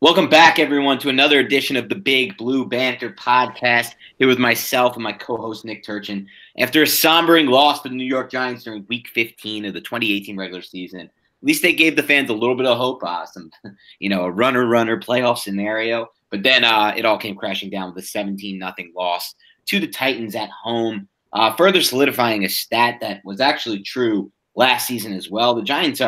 Welcome back, everyone, to another edition of the Big Blue Banter podcast. Here with myself and my co-host, Nick Turchin. After a sombering loss to the New York Giants during Week 15 of the 2018 regular season, at least they gave the fans a little bit of hope, a runner playoff scenario. But then it all came crashing down with a 17-0 loss to the Titans at home, further solidifying a stat that was actually true last season as well. The Giants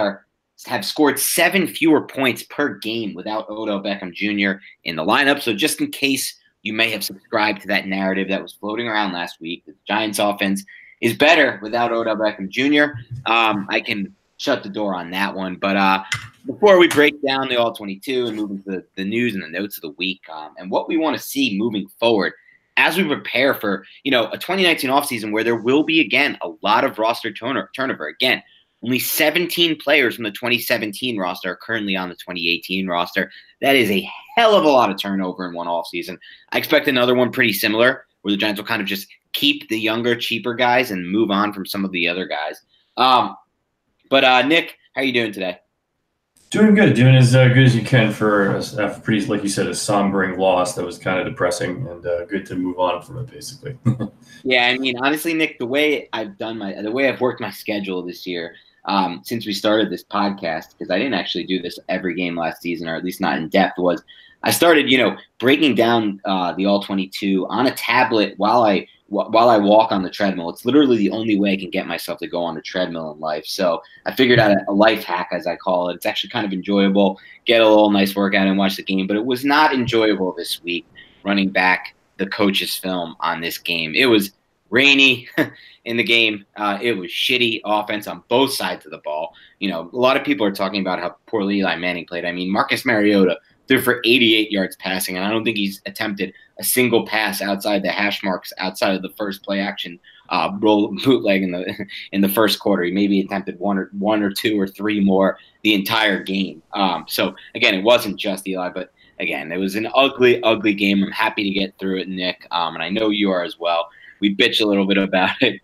have scored 7 fewer points per game without Odell Beckham Jr. in the lineup. So just in case you may have subscribed to that narrative that was floating around last week, the Giants offense is better without Odell Beckham Jr., I can shut the door on that one. But before we break down the All-22 and move into the news and the notes of the week and what we want to see moving forward as we prepare for, a 2019 offseason where there will be, again, a lot of roster turnover. Again, only 17 players from the 2017 roster are currently on the 2018 roster. That is a hell of a lot of turnover in one offseason. I expect another one pretty similar, where the Giants will kind of just keep the younger, cheaper guys and move on from some of the other guys. But Nick, how are you doing today? Doing good. Doing as good as you can for a pretty, like you said, a sombering loss that was kind of depressing, and good to move on from it, basically. Yeah, I mean, honestly, Nick, the way I've worked my schedule this year, since we started this podcast, because I didn't actually do this every game last season, or at least not in depth, was I started, breaking down the All-22 on a tablet while I walk on the treadmill. It's literally the only way I can get myself to go on a treadmill in life. So I figured out a life hack, as I call it. It's actually kind of enjoyable, get a little nice workout and watch the game, but it was not enjoyable this week running back the coach's film on this game. It was rainy in the game. It was shitty offense on both sides of the ball. A lot of people are talking about how poorly Eli Manning played. I mean, Marcus Mariota threw for 88 yards passing, and I don't think he's attempted a single pass outside the hash marks, outside of the first play action bootleg in the first quarter. He maybe attempted one or two or three more the entire game. So again, it wasn't just Eli, but again, it was an ugly, ugly game. I'm happy to get through it, Nick, and I know you are as well. We bitch a little bit about it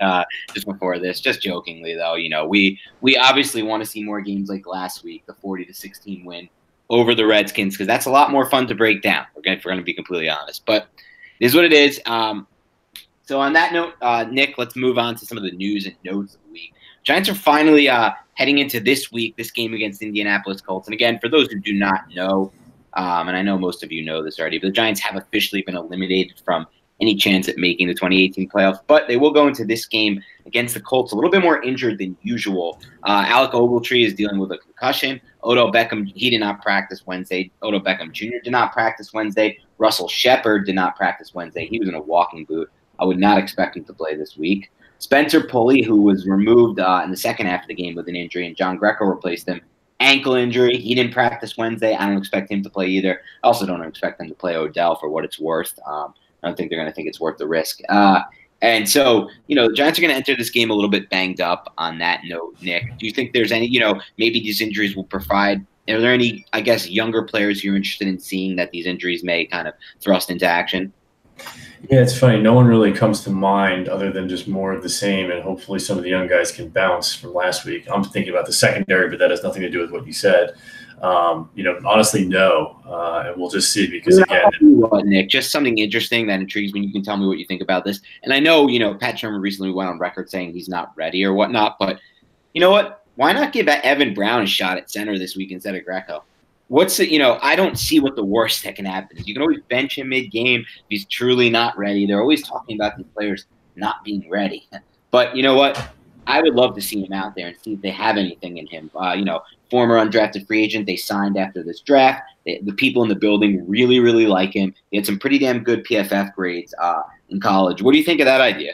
just before this, just jokingly though. We obviously want to see more games like last week, the 40-16 win over the Redskins, because that's a lot more fun to break down. If we're going to be completely honest, but it is what it is. So on that note, Nick, let's move on to some of the news and notes of the week. Giants are finally heading into this week, this game against Indianapolis Colts. And again, for those who do not know, and I know most of you know this already, but the Giants have officially been eliminated from any chance at making the 2018 playoffs, but they will go into this game against the Colts a little bit more injured than usual. Alec Ogletree is dealing with a concussion. Odell Beckham, he did not practice Wednesday. Odell Beckham Jr. did not practice Wednesday. Russell Shepard did not practice Wednesday. He was in a walking boot. I would not expect him to play this week. Spencer Pulley, who was removed in the second half of the game with an injury, and John Greco replaced him. Ankle injury. He didn't practice Wednesday. I don't expect him to play either. I also don't expect him to play Odell for what it's worth. I don't think they're going to think it's worth the risk. And so, the Giants are going to enter this game a little bit banged up on that note, Nick. Do you think there's any, maybe these injuries will provide – are there any, I guess, younger players you're interested in seeing that these injuries may kind of thrust into action? Yeah, it's funny. No one really comes to mind other than just more of the same, and hopefully some of the young guys can bounce from last week. I'm thinking about the secondary, but that has nothing to do with what you said. Honestly, no. And we'll just see, because again, Nick, just something interesting that intrigues me. You can tell me what you think about this. And I know, Pat Shermer recently went on record saying he's not ready or whatnot, but you know what? Why not give Evan Brown a shot at center this week instead of Greco? I don't see what the worst that can happen is. You can always bench him mid-game if he's truly not ready. They're always talking about these players not being ready. But you know what? I would love to see him out there and see if they have anything in him. Former undrafted free agent they signed after this draft. The people in the building really, really like him. He had some pretty damn good PFF grades in college. What do you think of that idea?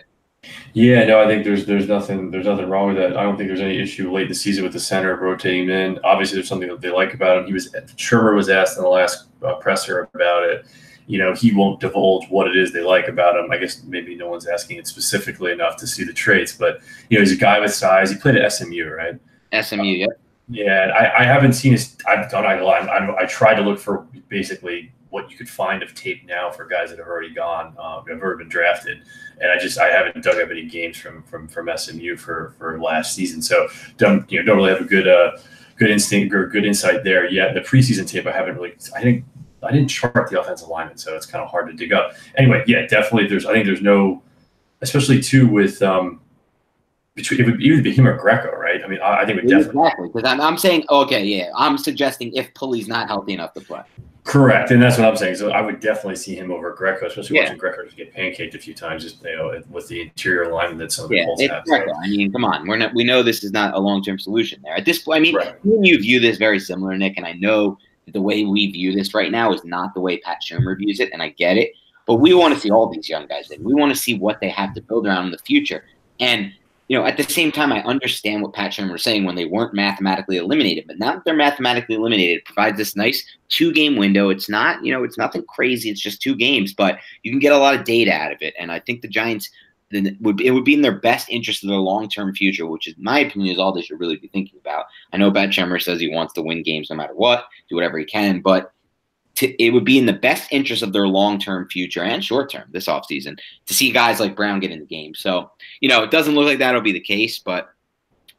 Yeah, no, I think there's nothing wrong with that. I don't think there's any issue late in the season with the center rotating him in. Obviously, there's something that they like about him. Shermer was asked in the last presser about it. He won't divulge what it is they like about him. I guess maybe no one's asking it specifically enough to see the traits, but he's a guy with size. He played at SMU, right? SMU, yeah. Yeah, I haven't seen his. I tried to look for basically what you could find of tape now for guys that have already gone, have already been drafted, and I haven't dug up any games from SMU for last season. So don't really have a good instinct or good insight there yet. The preseason tape I haven't really. I think I didn't chart the offensive lineman, so it's kind of hard to dig up. Anyway, yeah, definitely. I think there's no, especially too with between it would either be him or Greco, right? I mean, I think it would definitely Exactly, because I'm saying, okay, yeah, I'm suggesting if Pulley's not healthy enough to play. correct, and that's what I'm saying. So I would definitely see him over Greco, especially Yeah. watching Greco just get pancaked a few times, just with the interior alignment that some of the Yeah, Colts it's have. Greco. So. I mean, come on, we know this is not a long-term solution there. At this point, I mean, Right. you view this very similar, Nick, and I know that the way we view this right now is not the way Pat Shermer views it, and I get it. But we want to see all these young guys in. We want to see what they have to build around in the future. And at the same time, I understand what Pat Shermer was saying when they weren't mathematically eliminated. But now that they're mathematically eliminated, it provides this nice 2-game window. It's not, it's nothing crazy. It's just 2 games, but you can get a lot of data out of it. And I think the Giants, it would be in their best interest of their long-term future, which is, in my opinion, is all they should really be thinking about. I know Pat Shermer says he wants to win games no matter what, do whatever he can, but it would be in the best interest of their long-term future and short-term this offseason to see guys like Brown get in the game. So, it doesn't look like that'll be the case, but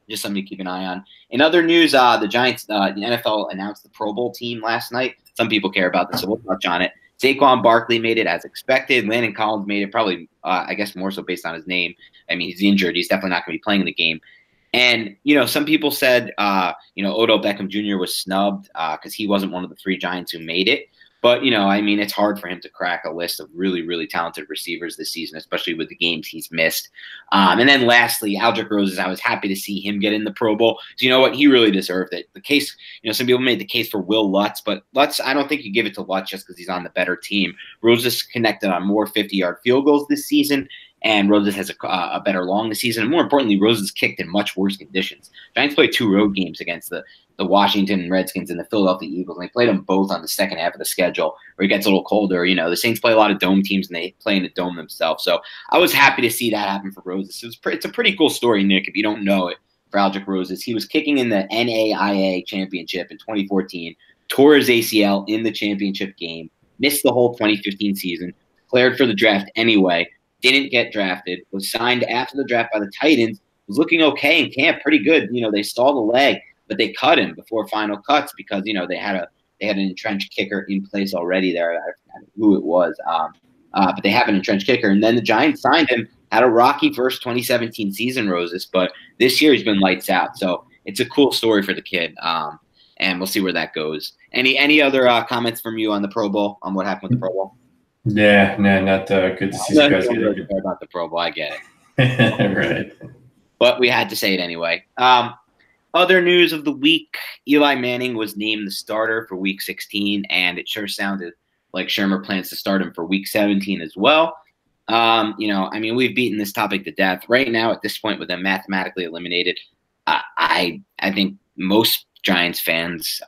just something to keep an eye on. In other news, the Giants, the NFL announced the Pro Bowl team last night. Some people care about this, so we'll touch on it. Saquon Barkley made it as expected. Landon Collins made it, probably, I guess, more so based on his name. I mean, he's injured. He's definitely not going to be playing in the game. And, some people said, Odell Beckham Jr. was snubbed because he wasn't one of the 3 Giants who made it. But, I mean, it's hard for him to crack a list of really, really talented receivers this season, especially with the games he's missed. And then lastly, Aldrick Roses, I was happy to see him get in the Pro Bowl. So you know what? He really deserved it. The case, some people made the case for Will Lutz, but Lutz, I don't think you give it to Lutz just because he's on the better team. Roses connected on more 50-yard field goals this season. And Roses has a better long this season. And more importantly, Roses kicked in much worse conditions. Giants played 2 road games against the Washington Redskins and the Philadelphia Eagles. And they played them both on the second half of the schedule where it gets a little colder. The Saints play a lot of dome teams and they play in the dome themselves. So I was happy to see that happen for Roses. It's a pretty cool story, Nick, if you don't know it, for Aldrick Roses. He was kicking in the NAIA championship in 2014, tore his ACL in the championship game, missed the whole 2015 season, declared for the draft anyway, didn't get drafted, was signed after the draft by the Titans, was looking okay in camp, pretty good. They stalled the leg, but they cut him before final cuts because, they had an entrenched kicker in place already there. I forgot who it was. But they have an entrenched kicker. And then the Giants signed him, had a rocky first 2017 season, Roses, but this year he's been lights out. So it's a cool story for the kid. And we'll see where that goes. Any other comments from you on the Pro Bowl, on what happened with the Pro Bowl? Yeah, no, not good to see you guys get it. About the Pro Bowl, I get it. Right. But we had to say it anyway. Other news of the week, Eli Manning was named the starter for Week 16, and it sure sounded like Shermer plans to start him for Week 17 as well. I mean, we've beaten this topic to death. Right now, at this point, with them mathematically eliminated, I think most Giants fans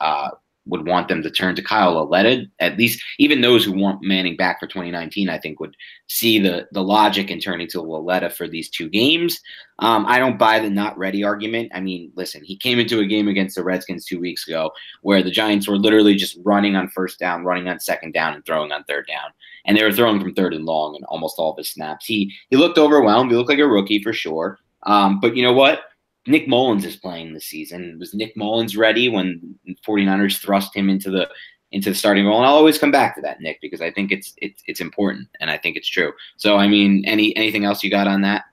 would want them to turn to Kyle Lauletta. At least even those who want Manning back for 2019, I think, would see the logic in turning to Lauletta for these 2 games. I don't buy the not ready argument. I mean, listen, he came into a game against the Redskins 2 weeks ago where the Giants were literally just running on first down, running on second down, and throwing on third down. And they were throwing from third and long in almost all of his snaps. He looked overwhelmed. He looked like a rookie for sure. But you know what? Nick Mullins is playing this season. Was Nick Mullins ready when 49ers thrust him into the starting role? And I'll always come back to that, Nick, because I think it's important and I think it's true. So, I mean, anything else you got on that?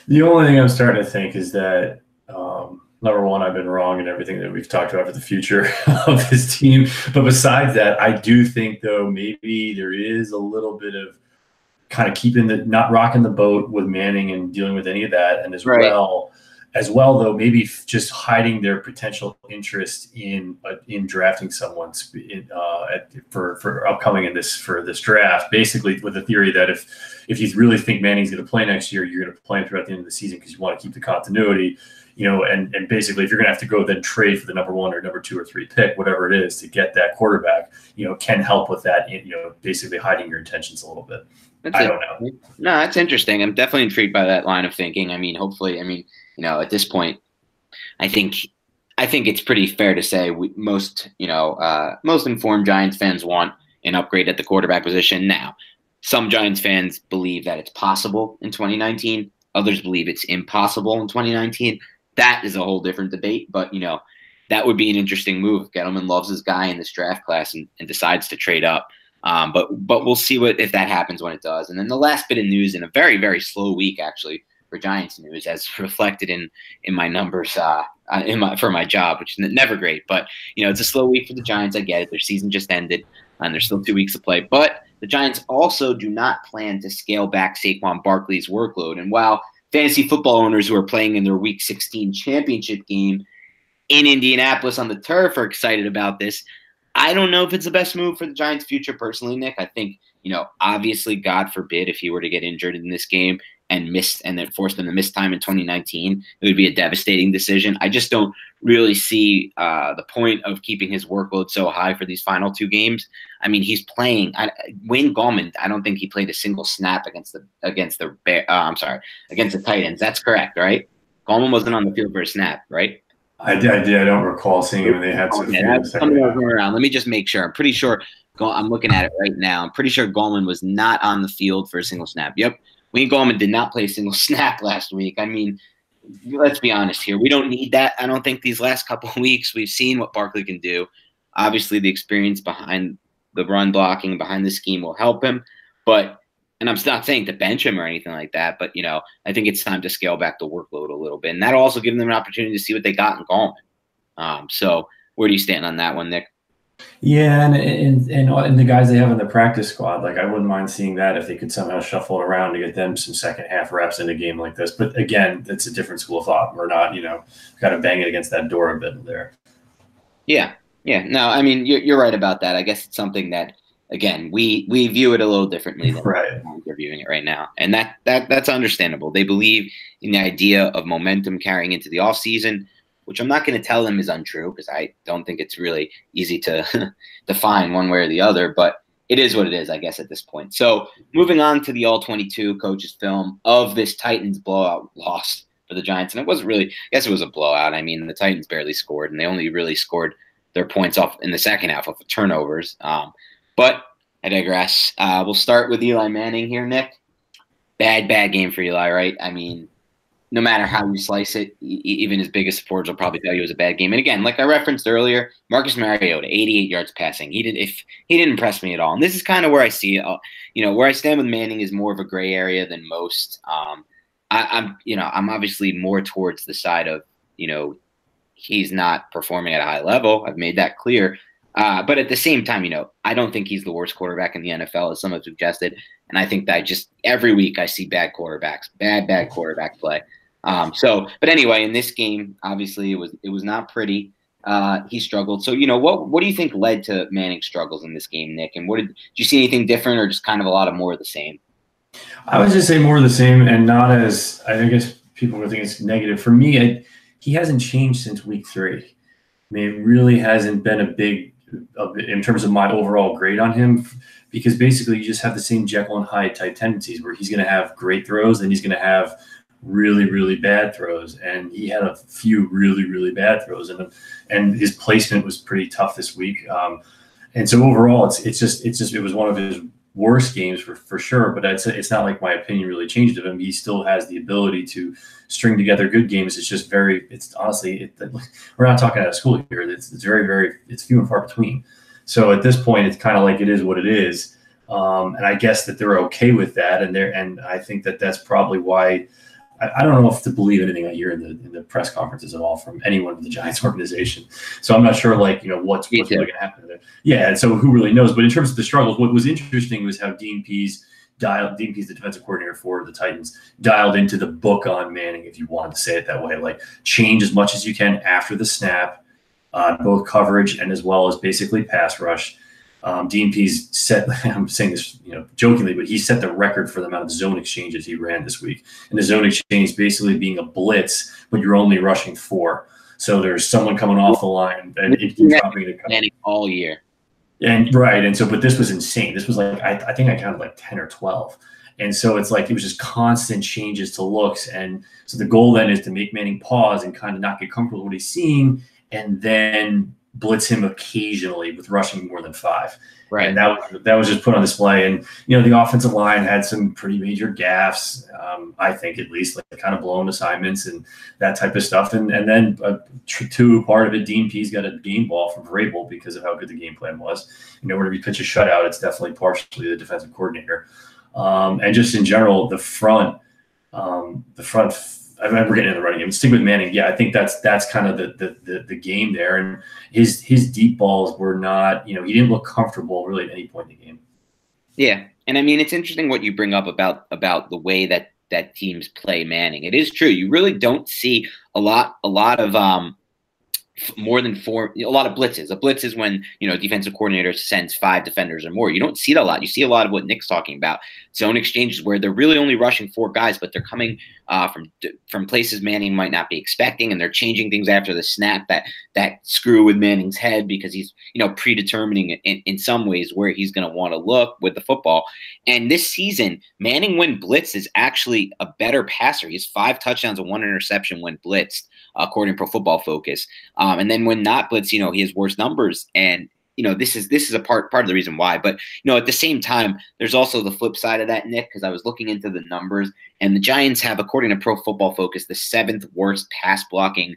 The only thing I'm starting to think is that, number one, I've been wrong in everything that we've talked about for the future of this team. But besides that, I do think, though, maybe there is a little bit of kind of keeping not rocking the boat with Manning and dealing with any of that. And as well, though, maybe just hiding their potential interest in drafting someone for upcoming for this draft, basically with the theory that if you really think Manning's going to play next year, you're going to play him throughout the end of the season because you want to keep the continuity, and basically if you're going to have to go then trade for the number 1 or number 2 or 3 pick, whatever it is, to get that quarterback, can help with that, basically hiding your intentions a little bit. I don't know. No, that's interesting. I'm definitely intrigued by that line of thinking. I mean, hopefully, at this point, I think it's pretty fair to say most informed Giants fans want an upgrade at the quarterback position. Now, some Giants fans believe that it's possible in 2019. Others believe it's impossible in 2019. That is a whole different debate. But, that would be an interesting move. Gettleman loves his guy in this draft class and decides to trade up. But we'll see if that happens when it does. And then the last bit of news in a very, very slow week, actually, for Giants news, as reflected in my numbers for my job, which is never great. But, it's a slow week for the Giants. I get it. Their season just ended, and there's still 2 weeks to play. But the Giants also do not plan to scale back Saquon Barkley's workload. And while fantasy football owners who are playing in their Week 16 championship game in Indianapolis on the turf are excited about this, I don't know if it's the best move for the Giants' future personally, Nick. I think, obviously, God forbid, if he were to get injured in this game and then force them to miss time in 2019, it would be a devastating decision. I just don't really see the point of keeping his workload so high for these final 2 games. I mean, he's playing. Wayne Gallman, I don't think he played a single snap against the Titans. That's correct, right? Gallman wasn't on the field for a snap, right? I did. I don't recall seeing when they had something around. Let me just make sure. I'm pretty sure. I'm looking at it right now. I'm pretty sure Gallman was not on the field for a single snap. Yep. Wayne Gallman did not play a single snap last week. I mean, let's be honest here. We don't need that. I don't think these last couple of weeks we've seen what Barkley can do. Obviously, the experience behind the run blocking, behind the scheme will help him. And I'm not saying to bench him or anything like that, but, I think it's time to scale back the workload a little bit. And that'll also give them an opportunity to see what they got in Gallman. So where do you stand on that one, Nick? Yeah, and the guys they have in the practice squad, like I wouldn't mind seeing that if they could somehow shuffle it around to get them some second half reps in a game like this. But again, it's a different school of thought. We're not, kind of banging against that door a bit there. Yeah. No, I mean, you're right about that. I guess it's something that, again, we view it a little differently than we're viewing it right now. And that's understandable. They believe in the idea of momentum carrying into the offseason, which I'm not going to tell them is untrue because I don't think it's really easy to define one way or the other. But it is what it is, I guess, at this point. So moving on to the All-22 coaches film of this Titans blowout loss for the Giants. And it wasn't really – I guess it was a blowout. I mean, the Titans barely scored, and they only really scored their points off in the second half off of turnovers. But I digress. We'll start with Eli Manning here, Nick. Bad game for Eli, right? I mean, no matter how you slice it, even his biggest supporters will probably tell you it was a bad game. And again, like I referenced earlier, Marcus Mariota, 88 yards passing. He didn't impress me at all. And this is kind of where I see it. Where I stand with Manning is more of a gray area than most. I'm obviously more towards the side of, he's not performing at a high level. I've made that clear. But at the same time, I don't think he's the worst quarterback in the NFL, as some have suggested. And I think that every week I see bad quarterbacks, bad quarterback play. But anyway, in this game, obviously it was not pretty. He struggled. So, what do you think led to Manning's struggles in this game, Nick? And did you see anything different or just kind of a lot of more of the same? I would just say more of the same and not as, I guess people would think it's negative. For me, he hasn't changed since week 3. I mean, it really hasn't been a big, in terms of my overall grade on him, because basically you just have the same Jekyll and Hyde type tendencies where he's going to have great throws and he's going to have really, really bad throws. And he had a few really, really bad throws, and his placement was pretty tough this week. And so overall, it was one of his worst games for sure. But it's not like my opinion really changed of him. He still has the ability to string together good games. It's honestly, we're not talking out of school here. It's very, very, it's few and far between. So at this point, it's kind of like it is what it is. And I guess that they're okay with that. And I think that that's probably why I don't know if to believe anything I hear in the press conferences at all from anyone in the Giants organization. So I'm not sure, what's really going to happen there. Yeah, and so who really knows? But in terms of the struggles, what was interesting was how Dean Pease, the defensive coordinator for the Titans, dialed into the book on Manning, if you wanted to say it that way. Like, change as much as you can after the snap, both coverage and as well as basically pass rush. Dean Pease set, I'm saying this, jokingly, but he set the record for the amount of zone exchanges he ran this week. And the zone exchange basically being a blitz, but you're only rushing 4. So there's someone coming off the line and it keeps dropping to cover. All year. And right. And so, but this was insane. This was like, I think I counted like 10 or 12. And so it's like, it was just constant changes to looks. And so the goal then is to make Manning pause and kind of not get comfortable with what he's seeing and then blitz him occasionally with rushing more than 5. Right. And that was just put on display. And, the offensive line had some pretty major gaffes, I think, at least, like kind of blown assignments and that type of stuff. And then part of it, Dean Pease got a game ball from Vrabel because of how good the game plan was. Whenever you pitch a shutout, it's definitely partially the defensive coordinator. And just in general, the front, I remember getting in the running game. Stick with Manning. Yeah, I think that's kind of the game there. And his deep balls were not, he didn't look comfortable really at any point in the game. Yeah, and I mean it's interesting what you bring up about the way that teams play Manning. It is true. You really don't see a lot of more than 4, a lot of blitzes. A blitz is when, defensive coordinator sends 5 defenders or more. You don't see that a lot. You see a lot of what Nick's talking about, zone exchanges where they're really only rushing 4 guys, but they're coming from places Manning might not be expecting, and they're changing things after the snap that screw with Manning's head because he's, predetermining in some ways where he's going to want to look with the football. And this season, Manning when blitzed is actually a better passer. He has 5 touchdowns and 1 interception when blitzed, according to Pro Football Focus. And then when not blitz, he has worse numbers. And, this is a part of the reason why. But, at the same time, there's also the flip side of that, Nick, because I was looking into the numbers, and the Giants have, according to Pro Football Focus, the 7th worst pass blocking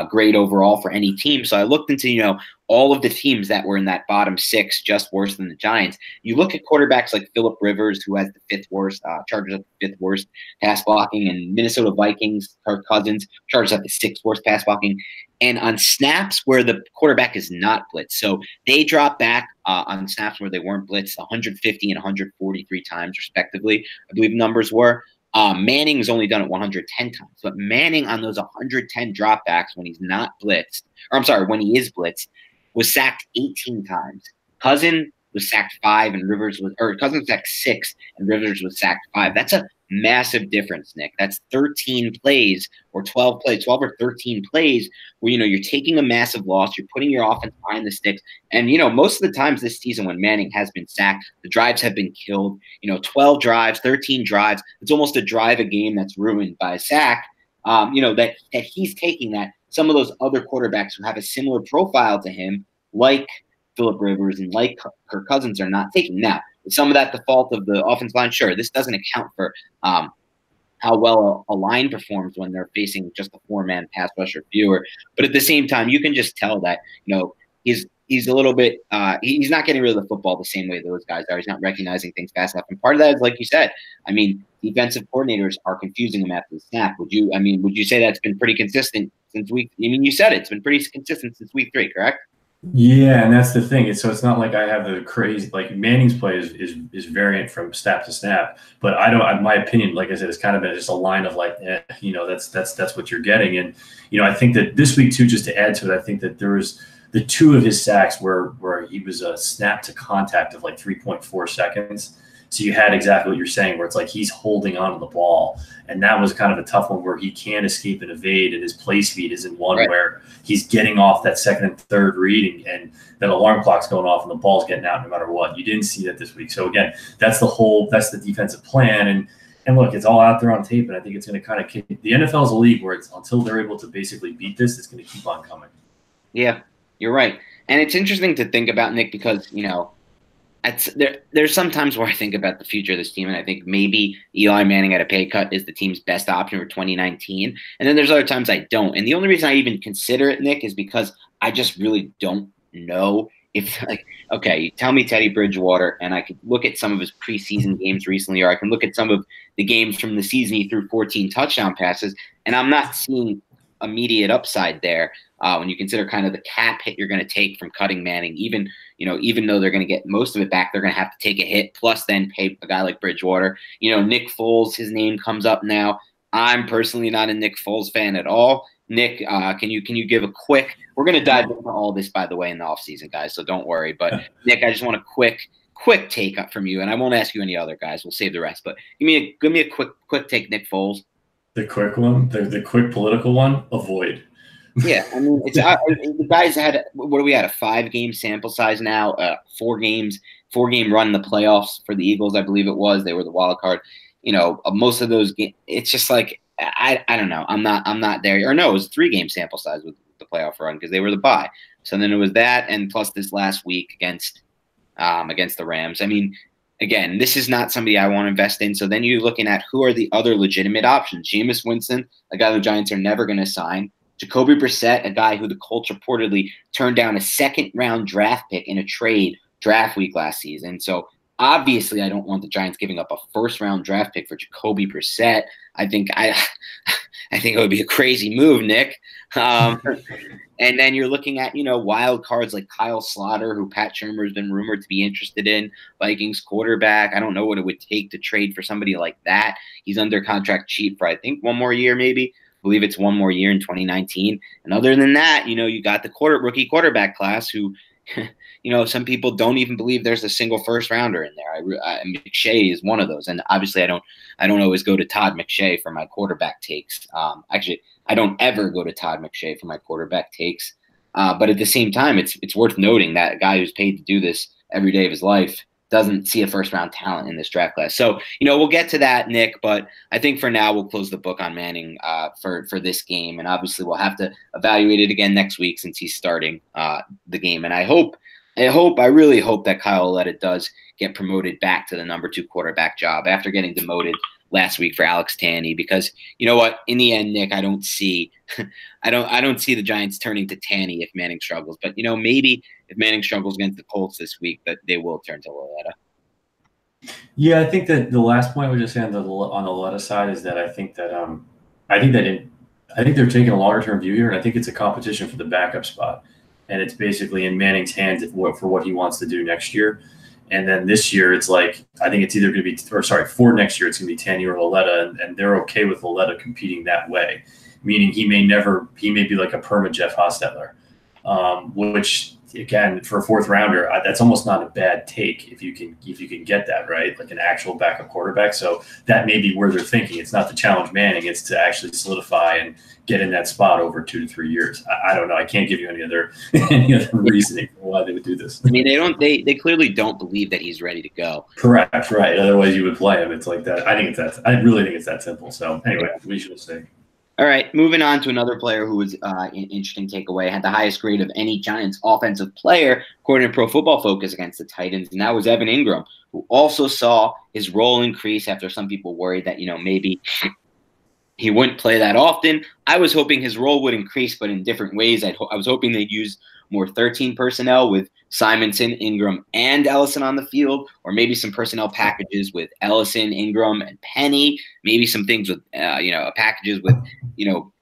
grade overall for any team. So I looked into, all of the teams that were in that bottom 6, just worse than the Giants. You look at quarterbacks like Phillip Rivers, who has the 5th worst, Chargers have the 5th worst pass blocking, and Minnesota Vikings, Kirk Cousins, Chargers have the 6th worst pass blocking. And on snaps where the quarterback is not blitzed, so they drop back on snaps where they weren't blitzed 150 and 143 times, respectively, I believe numbers were. Manning's only done it 110 times, but Manning on those 110 dropbacks when he's not blitzed, when he is blitzed, was sacked 18 times. Cousins was sacked 5 and Cousins sacked 6 and Rivers was sacked 5. That's a massive difference, Nick. That's 13 plays or 12 or 13 plays where, you're taking a massive loss. You're putting your offense behind the sticks. And, most of the times this season when Manning has been sacked, the drives have been killed. 12 drives, 13 drives. It's almost a drive a game that's ruined by a sack. That he's taking that. Some of those other quarterbacks who have a similar profile to him, like Phillip Rivers and like Kirk Cousins, are not taking. Now, is some of that the fault of the offensive line? Sure. This doesn't account for how well a line performs when they're facing just a 4-man pass rush or fewer. But at the same time, you can just tell that, he's a little bit he's not getting rid of the football the same way those guys are. He's not recognizing things fast enough. And part of that is, like you said, defensive coordinators are confusing him after the snap. Would you say that's been pretty consistent since you said it's been pretty consistent since week 3, correct? Yeah, and that's the thing. So it's not like I have the crazy, like Manning's play is variant from snap to snap, but I don't. My opinion, like I said, it's kind of been just a line of like, that's what you're getting. And I think that this week too, just to add to it, I think that there was the 2 of his sacks where he was a snap to contact of like 3.4 seconds. So you had exactly what you're saying, where it's like he's holding on to the ball. And that was kind of a tough one where he can't escape and evade, and his play speed isn't one right. Where he's getting off that 2nd and 3rd reading, and that alarm clock's going off and the ball's getting out no matter what. You didn't see that this week. So again, that's the defensive plan. And look, it's all out there on tape, and I think it's going to kind of kick. The NFL is a league where it's until they're able to basically beat this, it's going to keep on coming. Yeah, you're right. And it's interesting to think about, Nick, because, there's some times where I think about the future of this team, and I think maybe Eli Manning at a pay cut is the team's best option for 2019. And then there's other times I don't. And the only reason I even consider it, Nick, is because I just really don't know if, okay, you tell me Teddy Bridgewater, and I could look at some of his preseason games recently, or I can look at some of the games from the season he threw 14 touchdown passes, and I'm not seeing immediate upside there. When you consider kind of the cap hit you're going to take from cutting Manning, even though they're going to get most of it back, they're going to have to take a hit, plus then pay a guy like Bridgewater. Nick Foles, his name comes up now. I'm personally not a Nick Foles fan at all. Nick, can you give a quick – we're going to dive into all this, by the way, in the offseason, guys, so don't worry. But, Nick, I just want a quick take up from you, and I won't ask you any other guys. We'll save the rest. But give me a quick take, Nick Foles. The quick one, the quick political one, avoid. Yeah, it's the guys had what do we had a 5-game sample size now, 4-game run in the playoffs for the Eagles, I believe it was. They were the wild card. Most of those games, it's just like I don't know. I'm not there. Or no, it was a 3-game sample size with the playoff run because they were the bye. So then it was that, and plus this last week against the Rams. I mean, again, this is not somebody I want to invest in. So then you're looking at who are the other legitimate options. Jameis Winston, a guy the Giants are never going to sign. Jacoby Brissett, a guy who the Colts reportedly turned down a second-round draft pick in a trade draft week last season. So obviously, I don't want the Giants giving up a first-round draft pick for Jacoby Brissett. I think it would be a crazy move, Nick. And then you're looking at, wild cards like Kyle Slaughter, who Pat Shurmur has been rumored to be interested in, Vikings quarterback. I don't know what it would take to trade for somebody like that. He's under contract cheap for, I think, one more year maybe. I believe it's one more year in 2019. And other than that, you got the rookie quarterback class who, some people don't even believe there's a single first rounder in there. McShay is one of those. And obviously I don't always go to Todd McShay for my quarterback takes. Actually, I don't ever go to Todd McShay for my quarterback takes. But at the same time, it's worth noting that a guy who's paid to do this every day of his life doesn't see a first-round talent in this draft class. So, we'll get to that, Nick, but I think for now we'll close the book on Manning for this game, and obviously we'll have to evaluate it again next week since he's starting the game. And I really hope that Kyle Lauletta does get promoted back to the number 2 quarterback job after getting demoted last week for Alex Tanney, because you know what? In the end, Nick, I don't see the Giants turning to Tanney if Manning struggles. But maybe if Manning struggles against the Colts this week, that they will turn to Lauletta. Yeah, I think that the last point I would just say on the Lauletta side is that I think they're taking a longer term view here, and I think it's a competition for the backup spot, and it's basically in Manning's hands for what he wants to do next year. And then this year, it's like, I think it's either going to be, for next year, it's going to be Tanney or Lauletta, and they're okay with Lauletta competing that way, meaning he may be like a perma Jeff Hostetler, which, again, for a 4th rounder, that's almost not a bad take if you can get that, right? Like an actual backup quarterback. So that may be where they're thinking. It's not to challenge Manning, it's to actually solidify and get in that spot over 2 to 3 years. I don't know. I can't give you any other reasoning for why they would do this. I mean, they clearly don't believe that he's ready to go. Correct, right. Otherwise you would play him. It's like that. I really think it's that simple. So anyway, we should say. All right, moving on to another player who was an interesting takeaway, had the highest grade of any Giants offensive player, according to Pro Football Focus, against the Titans, and that was Evan Ingram, who also saw his role increase after some people worried that, maybe he wouldn't play that often. I was hoping his role would increase, but in different ways. I was hoping they'd use more 13 personnel with Simonson, Ingram, and Ellison on the field, or maybe some personnel packages with Ellison, Ingram, and Penny. Maybe some things with packages with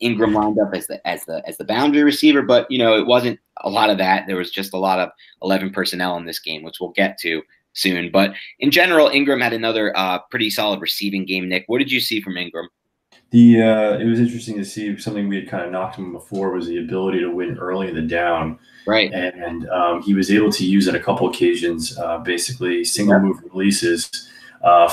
Ingram lined up as the boundary receiver. But it wasn't a lot of that. There was just a lot of 11 personnel in this game, which we'll get to soon. But in general, Ingram had another pretty solid receiving game. Nick, what did you see from Ingram? It was interesting to see something we had kind of knocked him before was the ability to win early in the down. Right. And he was able to use on a couple occasions, basically single move releases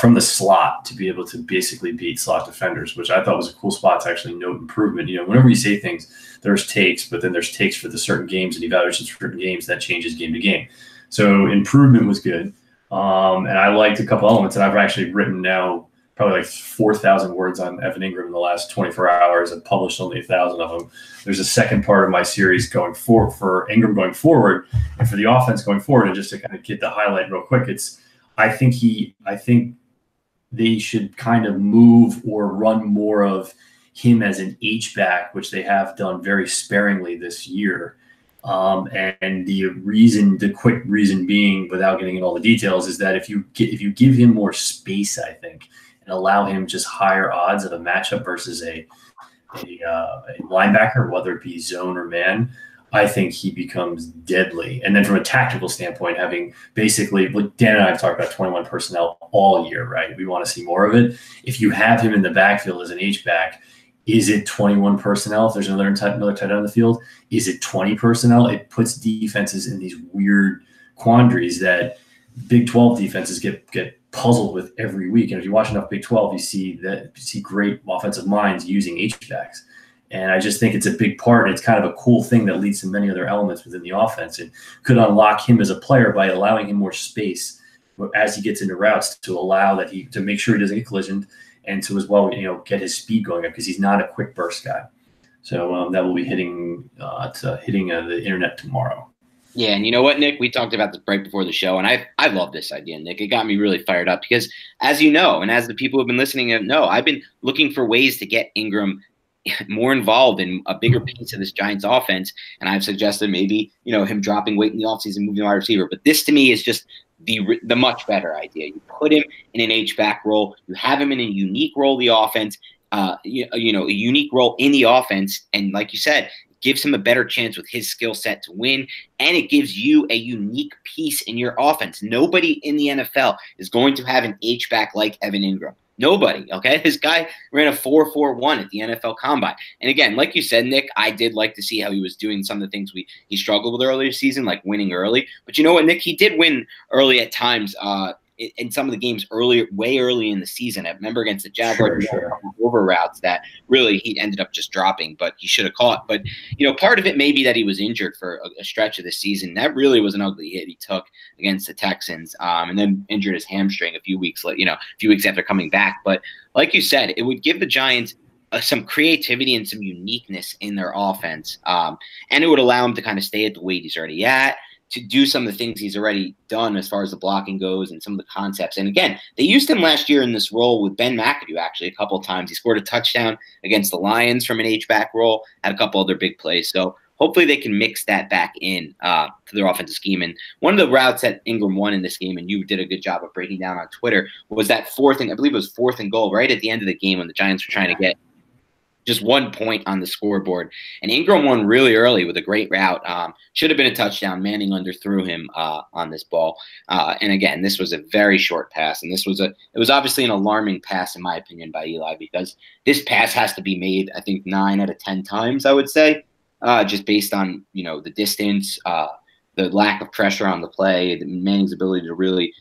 from the slot to be able to basically beat slot defenders, which I thought was a cool spot to actually note improvement. Whenever you say things, there's takes, but then there's takes for the certain games and evaluations for certain games that changes game to game. So improvement was good. And I liked a couple elements, and I've actually written now probably like 4,000 words on Evan Ingram in the last 24 hours and published only 1,000 of them. There's a second part of my series going forward for Ingram going forward and for the offense going forward. And just to kind of get the highlight real quick, I think they should kind of move or run more of him as an H-back, which they have done very sparingly this year. And the quick reason being, without getting into all the details, is that if you give him more space, I think, and allow him just higher odds of a matchup versus a linebacker, whether it be zone or man, I think he becomes deadly. And then from a tactical standpoint, having basically, like Dan and I have talked about 21 personnel all year, right? We want to see more of it. If you have him in the backfield as an H-back, is it 21 personnel? If there's another tight end on the field, is it 20 personnel? It puts defenses in these weird quandaries that Big 12 defenses get puzzled with every week. And if you watch enough Big 12, you see great offensive minds using H-backs. And I just think it's a big part. It's kind of a cool thing that leads to many other elements within the offense and could unlock him as a player by allowing him more space as he gets into routes to allow that to make sure he doesn't get collisioned and to as well, get his speed going up because he's not a quick burst guy. So that will be hitting the internet tomorrow. Yeah, and you know what, Nick? We talked about this right before the show, and I love this idea, Nick. It got me really fired up because, as you know, and as the people who've been listening know, I've been looking for ways to get Ingram more involved in a bigger piece of this Giants offense, and I've suggested maybe him dropping weight in the offseason, moving to wide receiver. But this to me is just the much better idea. You put him in an H-back role, you have him in a unique role of the offense, a unique role in the offense, and like you said, gives him a better chance with his skill set to win, and it gives you a unique piece in your offense. Nobody in the NFL is going to have an H-back like Evan Ingram. Nobody, okay? This guy ran a 4.41 at the NFL Combine. And again, like you said, Nick, I did like to see how he was doing some of the things he struggled with earlier season, like winning early. But you know what, Nick? He did win early at times in some of the games way early in the season. I remember against the Jaguars, Sure. over routes that really he ended up just dropping, but he should have caught. But part of it may be that he was injured for a stretch of the season. That really was an ugly hit he took against the Texans, and then injured his hamstring a few weeks after coming back. But like you said, it would give the Giants some creativity and some uniqueness in their offense, and it would allow him to kind of stay at the weight he's already at, to do some of the things he's already done as far as the blocking goes and some of the concepts. And again, they used him last year in this role with Ben McAdoo actually a couple of times. He scored a touchdown against the Lions from an H-back role, had a couple other big plays. So hopefully they can mix that back in to their offensive scheme. And one of the routes that Ingram won in this game, and you did a good job of breaking down on Twitter, was that I believe it was 4th and goal right at the end of the game when the Giants were trying to get just 1 point on the scoreboard. And Ingram won really early with a great route. Should have been a touchdown. Manning underthrew him on this ball. And again, this was a very short pass. And it was obviously an alarming pass, in my opinion, by Eli, because this pass has to be made, I think, 9 out of 10 times, I would say, just based on, the distance, the lack of pressure on the play, Manning's ability to really,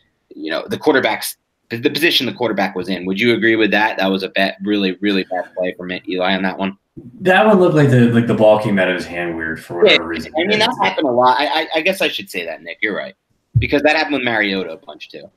the position the quarterback was in. Would you agree with that? That was a really, really bad play from Eli on that one. That one looked like the ball came out of his hand weird for whatever reason. I mean, that happened a lot. I guess I should say that, Nick. You're right. Because that happened with Mariota a bunch too.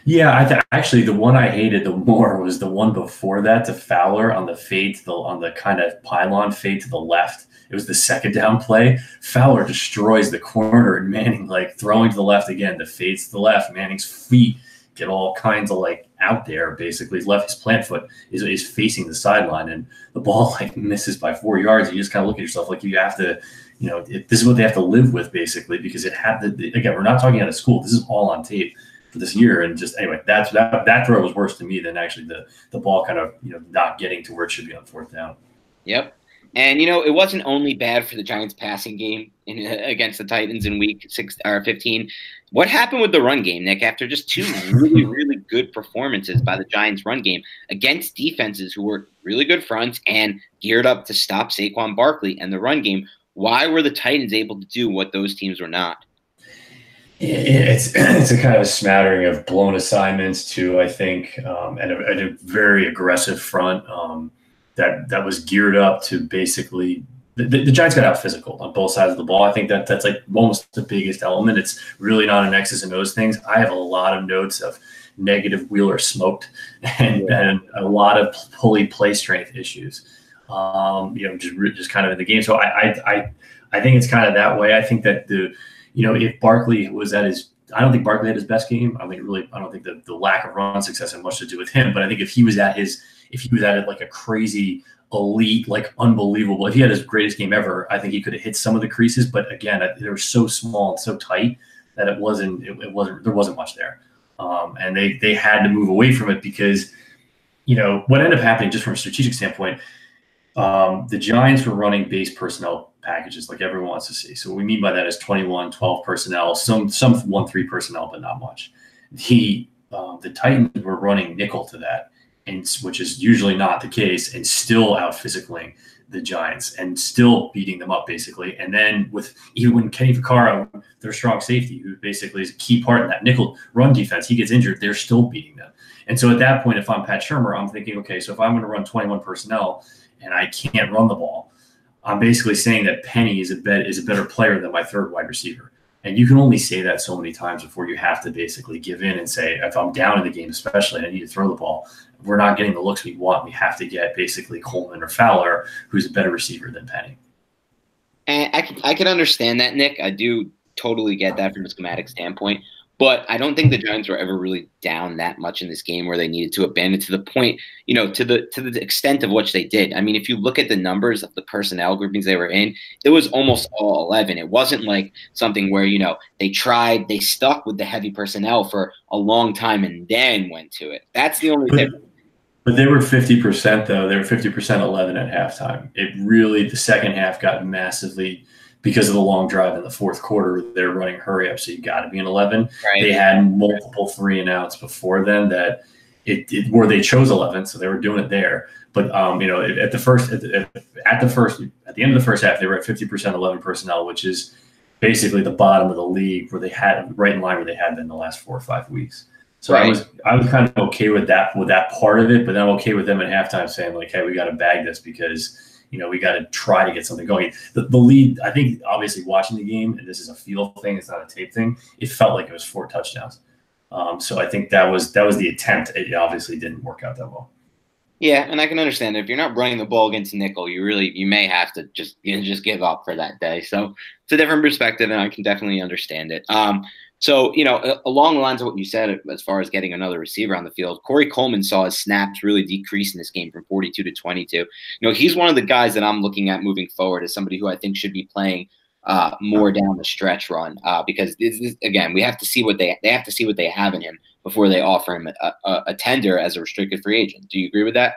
Yeah, actually the one I hated the more was the one before that to Fowler on the fade on the kind of pylon fade to the left. It was the second down play. Fowler destroys the corner and Manning throwing to the left again. The fades to the left. Manning's feet get all kinds of out there. Basically, his plant foot is facing the sideline, and the ball misses by 4 yards. You just kind of look at yourself you have to, this is what they have to live with basically, because it had again, we're not talking out of school. This is all on tape for this year, and just anyway, that throw was worse to me than actually the ball kind of not getting to where it should be on 4th down. Yep. And, it wasn't only bad for the Giants passing game against the Titans in week 15. What happened with the run game, Nick, after just 2 really, really good performances by the Giants run game against defenses who were really good fronts and geared up to stop Saquon Barkley and the run game? Why were the Titans able to do what those teams were not? It's a kind of a smattering of blown assignments to, I think, and a very aggressive front that was geared up to basically the Giants got out physical on both sides of the ball. I think that's almost the biggest element. It's really not an X's and O's things. I have a lot of notes of negative Wheeler smoked and a lot of pulley play strength issues. Just kind of in the game. So I think it's kind of that way. I think that if Barkley was at his, I don't think Barkley had his best game. I don't think the lack of run success had much to do with him. But I think if he was at a crazy elite, unbelievable, if he had his greatest game ever, I think he could have hit some of the creases. But again, they were so small and so tight that there wasn't much there. And they had to move away from it because, what ended up happening just from a strategic standpoint, the Giants were running base personnel packages like everyone wants to see. So what we mean by that is 21, 12 personnel, some 1-3 personnel, but not much. The Titans were running nickel to that, and which is usually not the case, and still out physicaling the Giants and still beating them up basically. And then even when Kenny Vaccaro, their strong safety, who basically is a key part in that nickel run defense, he gets injured, they're still beating them. And so at that point, if I'm Pat Shurmur, I'm thinking, okay, so if I'm going to run 21 personnel and I can't run the ball, I'm basically saying that Penny is a better player than my third wide receiver. And you can only say that so many times before you have to basically give in and say, if I'm down in the game, especially, I need to throw the ball. We're not getting the looks we want. We have to get basically Coleman or Fowler, who's a better receiver than Penny. And I can understand that, Nick. I do totally get that from a schematic standpoint. But I don't think the Giants were ever really down that much in this game where they needed to abandon to the point, to the extent of which they did. I mean, if you look at the numbers of the personnel groupings they were in, it was almost all 11. It wasn't like something where, they stuck with the heavy personnel for a long time and then went to it. That's the only difference. But they were 50%, though. They were 50% 11 at halftime. It really, the second half got massively – because of the long drive in the fourth quarter, they're running hurry up, so you got to be an 11. Right. They had multiple 3-and-outs before then that where they chose 11, so they were doing it there. But at the end of the first half, they were at 50% 11 personnel, which is basically the bottom of the league, where they had right in line where they had been the last 4 or 5 weeks. So right. I was kind of okay with that part of it, but then I'm okay with them at halftime saying like, hey, we got to bag this because we got to try to get something going. The lead, I think, obviously watching the game, and this is a feel thing, it's not a tape thing, it felt like it was 4 touchdowns. So I think that was the attempt. It obviously didn't work out that well. Yeah, and I can understand if you're not running the ball against nickel, you may have to just give up for that day. So it's a different perspective, and I can definitely understand it. So, along the lines of what you said, as far as getting another receiver on the field, Corey Coleman saw his snaps really decrease in this game from 42 to 22. He's one of the guys that I'm looking at moving forward as somebody who I think should be playing more down the stretch run because again, we have to see what they have to see what they have in him before they offer him a tender as a restricted free agent. Do you agree with that?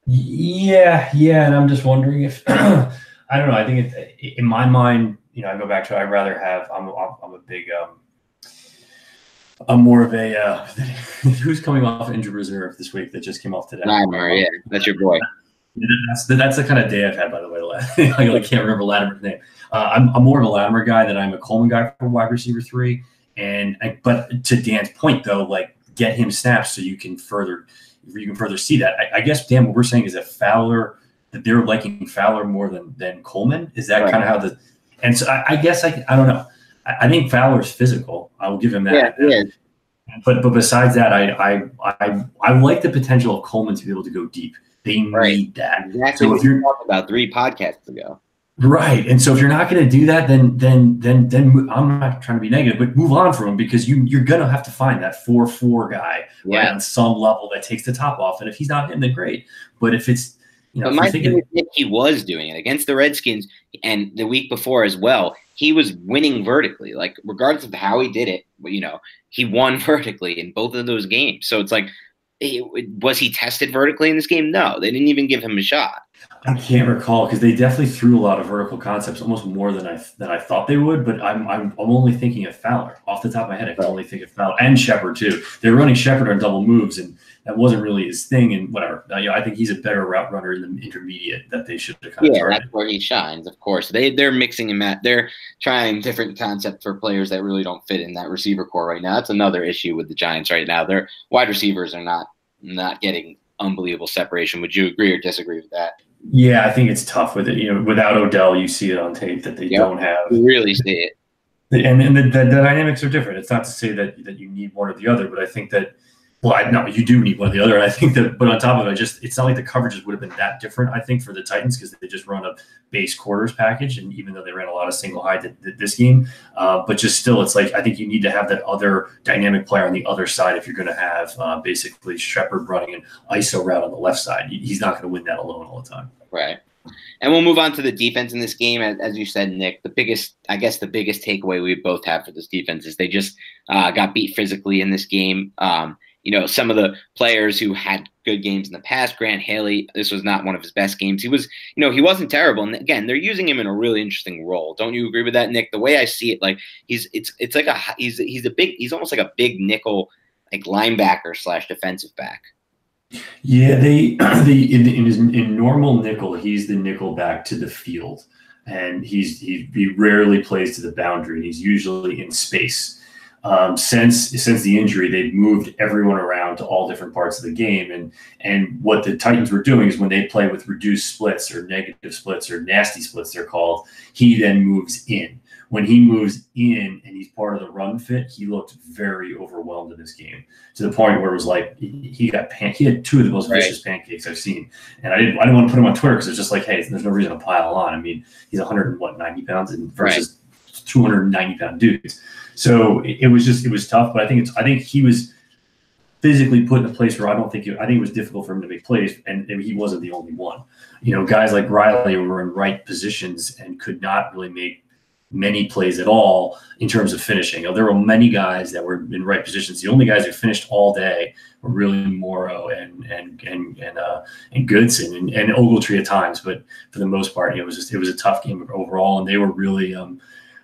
Yeah, and I'm just wondering if I don't know. I think in my mind, I go back to I'd rather have. I'm a big. I'm more of a who's coming off injured reserve this week that just came off today. Latimer, yeah, that's your boy. That's the kind of day I've had, by the way. I can't remember Latimer's name. I'm more of a Latimer guy than I'm a Coleman guy for wide receiver 3. But to Dan's point though, like get him snaps so you can further see that. I guess Dan, what we're saying is that they're liking Fowler more than Coleman. Is that right? Kind of how and so I guess I don't know. I think Fowler's physical. I will give him that. Yeah, But besides that, I like the potential of Coleman to be able to go deep. They need that. Exactly. So if you're talking about 3 podcasts ago. Right. And so if you're not going to do that, then I'm not trying to be negative, but move on from him because you're going to have to find that 4-4 guy right, on some level that takes the top off. And if he's not him, then great. But if it's but my thing is he was doing it against the Redskins and the week before as well. He was winning vertically, like regardless of how he did it, he won vertically in both of those games. So it's like, was he tested vertically in this game? No, they didn't even give him a shot. I can't recall because they definitely threw a lot of vertical concepts, almost more than I thought they would. But I'm only thinking of Fowler off the top of my head. I can only think of Fowler and Shepard too. They're running Shepard on double moves, and that wasn't really his thing. And whatever. I think he's a better route runner in the intermediate that they should have kind of targeted. That's where he shines. Of course, they're mixing him at. They're trying different concepts for players that really don't fit in that receiver core right now. That's another issue with the Giants right now. Their wide receivers are not getting unbelievable separation. Would you agree or disagree with that? Yeah, I think it's tough with it. Without Odell, you see it on tape that they don't have. You really see it. And the dynamics are different. It's not to say that you need one or the other, but I think that, no, you do need one or the other. And I think that, but on top of it, it's not like the coverages would have been that different, I think, for the Titans because they just run a base quarters package. And even though they ran a lot of single high this game, but just still, it's like I think you need to have that other dynamic player on the other side if you're going to have basically Shepard running an ISO route on the left side. He's not going to win that alone all the time. Right. And we'll move on to the defense in this game. As you said, Nick, the biggest takeaway we both have for this defense is they just got beat physically in this game. Some of the players who had good games in the past, Grant Haley, this was not one of his best games. He was, he wasn't terrible. And again, they're using him in a really interesting role. Don't you agree with that, Nick? The way I see it, like he's almost like a big nickel, like linebacker / defensive back. Yeah, in normal nickel, he's the nickel back to the field, and he rarely plays to the boundary, and he's usually in space. Since the injury, they've moved everyone around to all different parts of the game, and what the Titans were doing is when they play with reduced splits or negative splits or nasty splits, they're called. He then moves in, when he moves in and he's part of the run fit, he looked very overwhelmed in this game to the point where it was like he had two of the most vicious pancakes I've seen. And I didn't want to put him on Twitter because it's just like, hey, there's no reason to pile on. I mean, he's 190 pounds and versus 290-pound dudes. So it was tough, but I think he was physically put in a place where I think it was difficult for him to make plays, and he wasn't the only one. Guys like Riley were in right positions and could not really make many plays at all in terms of finishing. There were many guys that were in right positions. The only guys who finished all day were really Morrow and Goodson and Ogletree at times, but for the most part, it was a tough game overall, and they were really.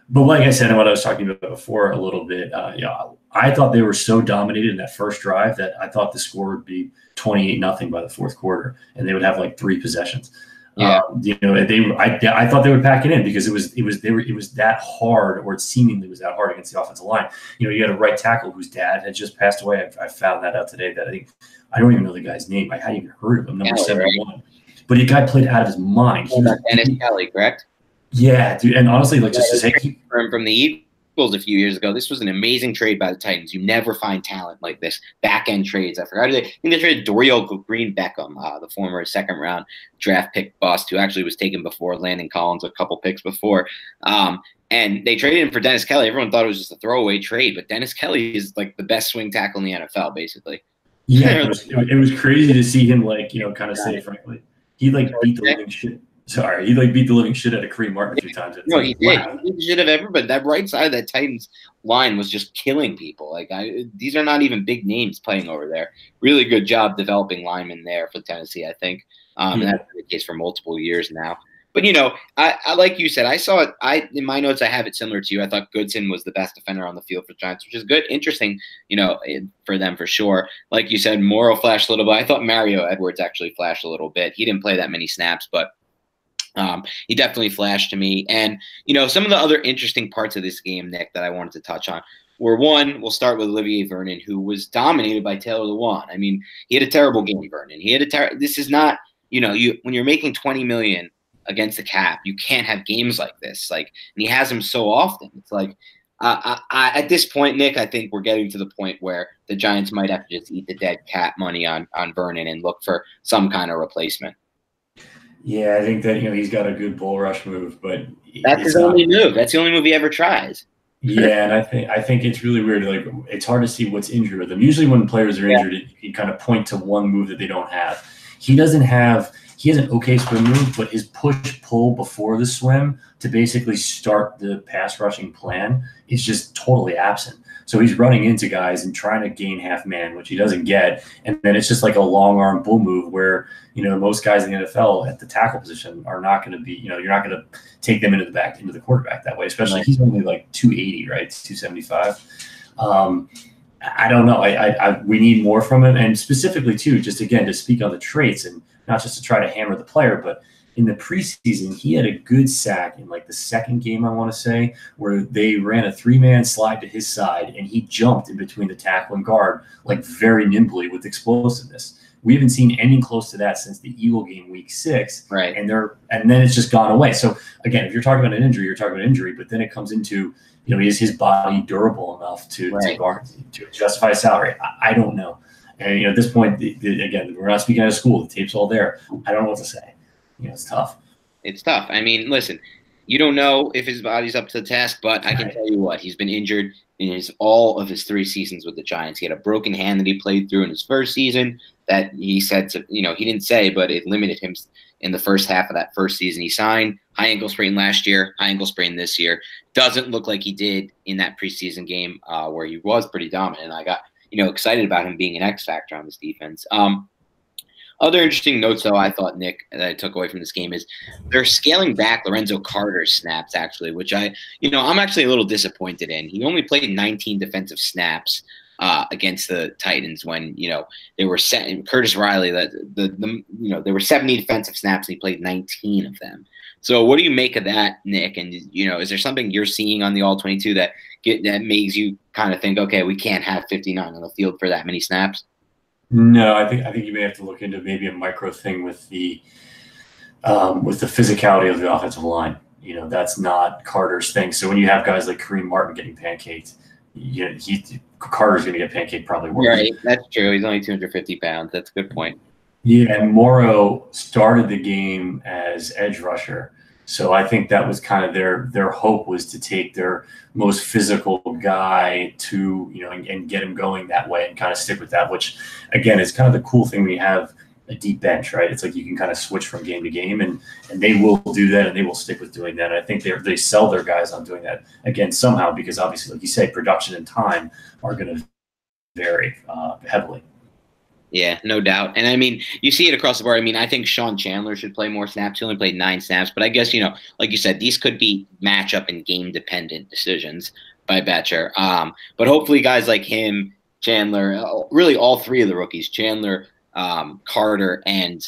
But like I said, and what I was talking about before a little bit, I thought they were so dominated in that first drive that I thought the score would be 28-0 by the fourth quarter, and they would have like 3 possessions. Yeah. I thought they would pack it in because it was that hard, or it seemingly was that hard against the offensive line. You had a right tackle whose dad had just passed away. I found that out today. That I don't even know the guy's name. I hadn't even heard of him. Number 71, right. But the guy played out of his mind. He was Dennis Kelly, correct? Yeah, dude. And honestly, like just to say, from the Eagles a few years ago, this was an amazing trade by the Titans. You never find talent like this. Back end trades. I think they traded Dorial Green Beckham, the former second round draft pick bust, who actually was taken before Landon Collins a couple picks before. And they traded him for Dennis Kelly. Everyone thought it was just a throwaway trade, but Dennis Kelly is like the best swing tackle in the NFL, basically. Yeah, it was crazy to see him kind of say frankly. He beat the living shit. Sorry, he beat the living shit out of Kareem Martin a few times. No, he did. Wow. He should have but that right side of that Titans line was just killing people. These are not even big names playing over there. Really good job developing linemen there for Tennessee, I think. And that's been the case for multiple years now. But I like you said, I saw it. In my notes, I have it similar to you. I thought Goodson was the best defender on the field for the Giants, which is good, interesting, for them for sure. Like you said, Morrow flashed a little bit. I thought Mario Edwards actually flashed a little bit. He didn't play that many snaps, but he definitely flashed to me. And, some of the other interesting parts of this game, Nick, that I wanted to touch on were, one, we'll start with Olivier Vernon, who was dominated by Taylor Lewan. I mean, he had a terrible game, Vernon. This is not, when you're making $20 million against the cap, you can't have games like this. And he has them so often. It's like, at this point, Nick, I think we're getting to the point where the Giants might have to just eat the dead cat money on Vernon and look for some kind of replacement. Yeah, I think that he's got a good bull rush move, but that's his only move. That's the only move he ever tries. Yeah, and I think it's really weird. It's hard to see what's injured with him. Usually, when players are injured, you kind of point to one move that they don't have. He doesn't have. He has an okay swim move, but his push-pull before the swim to basically start the pass rushing plan is just totally absent. So he's running into guys and trying to gain half man, which he doesn't get. And then it's just like a long arm bull move where, most guys in the NFL at the tackle position are not going to be, you're not going to take them into the quarterback that way, especially he's only like 280, right? 275. I don't know. We need more from him. And specifically too, just again, to speak on the traits and not just to try to hammer the player, but in the preseason, he had a good sack in the second game, I want to say, where they ran a 3-man slide to his side and he jumped in between the tackle and guard very nimbly with explosiveness. We haven't seen anything close to that since the Eagle game week 6. Right. And then it's just gone away. So again, if you're talking about an injury, you're talking about injury, but then it comes into, is his body durable enough to justify a salary? I don't know. And at this point, again, we're not speaking out of school. The tape's all there. I don't know what to say. It's tough. It's tough. I mean, listen, you don't know if his body's up to the task, but I can tell you what, he's been injured in all of his 3 seasons with the Giants. He had a broken hand that he played through in his first season that he said, he didn't say, but it limited him in the first half of that first season. He signed high ankle sprain last year, high ankle sprain this year. Doesn't look like he did in that preseason game where he was pretty dominant. I got, excited about him being an X factor on this defense. Other interesting notes, though, I thought, Nick, that I took away from this game is they're scaling back Lorenzo Carter's snaps, actually, which I'm actually a little disappointed in. He only played 19 defensive snaps against the Titans when, they were set. Curtis Riley, there were 70 defensive snaps and he played 19 of them. So what do you make of that, Nick? And, is there something you're seeing on the All-22 that makes you kind of think, okay, we can't have 59 on the field for that many snaps? No, I think you may have to look into maybe a micro thing with the physicality of the offensive line. that's not Carter's thing. So when you have guys like Kareem Martin getting pancaked, Carter's going to get pancaked probably worse. Right, that's true. He's only 250 pounds. That's a good point. Yeah, and Morrow started the game as edge rusher. So I think that was kind of their hope, was to take their most physical guy to, and get him going that way and kind of stick with that, which again is kind of the cool thing when you have a deep bench, right? It's like you can kind of switch from game to game, and they will do that, and they will stick with doing that. And I think they sell their guys on doing that again somehow, because obviously, like you say, production and time are going to vary heavily. Yeah, no doubt. And I mean, you see it across the board. I mean, I think Sean Chandler should play more snaps. He only played 9 snaps, but I guess, like you said, these could be matchup and game dependent decisions by Betcher. But hopefully guys like him, Chandler, really all three of the rookies, Chandler, Carter, and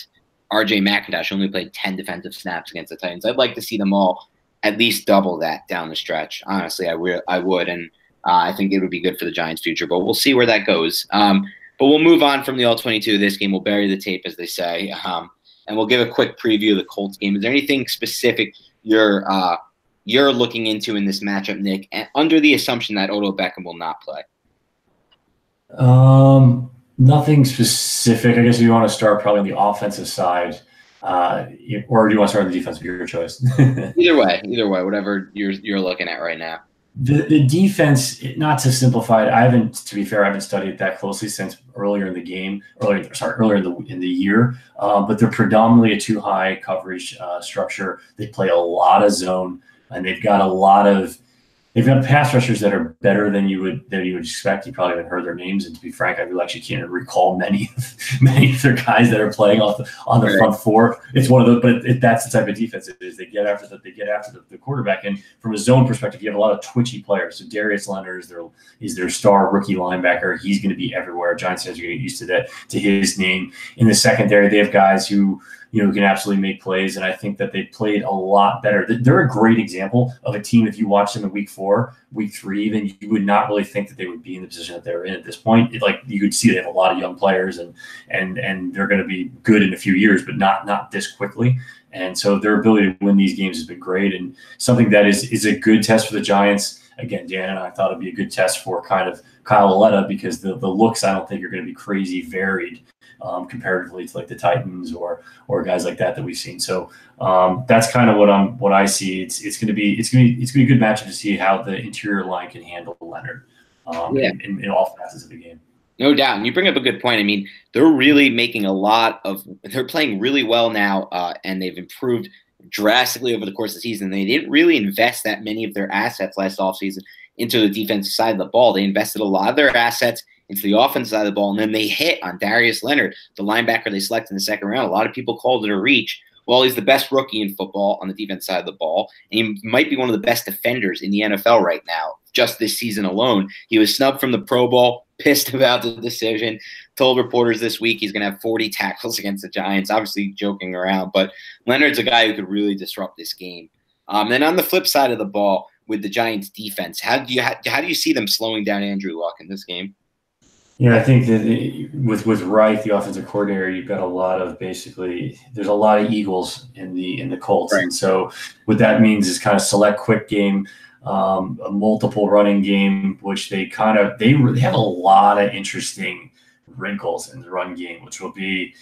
RJ McIntosh only played 10 defensive snaps against the Titans. I'd like to see them all at least double that down the stretch. Honestly, I would. And I think it would be good for the Giants' future, but we'll see where that goes. But we'll move on from the All-22 of this game. We'll bury the tape, as they say, and we'll give a quick preview of the Colts game. Is there anything specific you're looking into in this matchup, Nick, under the assumption that Odell Beckham will not play? Nothing specific. I guess if you want to start probably on the offensive side, or do you want to start on the defensive? Your choice. Either way, whatever you're looking at right now. The defense, not to simplify it, to be fair, I haven't studied it that closely since earlier in the year. But they're predominantly a too high coverage structure. They play a lot of zone, and they've got pass rushers that are better than you would expect. You probably haven't heard their names, and to be frank, I really actually can't recall many of their guys that are playing on the front four. It's one of those, but that's the type of defense it is. They get after the quarterback, and from a zone perspective, you have a lot of twitchy players. So Darius Leonard is their star rookie linebacker. He's going to be everywhere. Giants fans are going to get used to that, to his name. In the secondary, they have guys who can absolutely make plays. And I think that they played a lot better. They're a great example of a team. If you watch them in week 4, week 3, even, you would not really think that they would be in the position that they're in at this point. You could see they have a lot of young players, and they're going to be good in a few years, but not this quickly. And so their ability to win these games has been great, and something that is a good test for the Giants. Again, Dan and I thought it'd be a good test for kind of Kyle Aletta, because the looks, I don't think, are going to be crazy varied comparatively to like the Titans or guys like that we've seen. So that's kind of what I see. It's going to be a good matchup to see how the interior line can handle Leonard in all facets of the game. No doubt. And you bring up a good point. I mean, they're really making they're playing really well now, and they've improved drastically over the course of the season. They didn't really invest that many of their assets last offseason into the defensive side of the ball. They invested a lot of their assets into the offensive side of the ball, and then they hit on Darius Leonard, the linebacker they selected in the second round. A lot of people called it a reach. Well, he's the best rookie in football on the defense side of the ball, and he might be one of the best defenders in the NFL right now, just this season alone. He was snubbed from the Pro Bowl, pissed about the decision, told reporters this week he's going to have 40 tackles against the Giants, obviously joking around, but Leonard's a guy who could really disrupt this game. Then on the flip side of the ball, with the Giants defense, how do you see them slowing down Andrew Luck in this game? Yeah, I think that with Reich, the offensive coordinator, you've got there's a lot of Eagles in the Colts. Right. And so what that means is kind of select quick game, a multiple running game, which they have a lot of interesting wrinkles in the run game, which will be,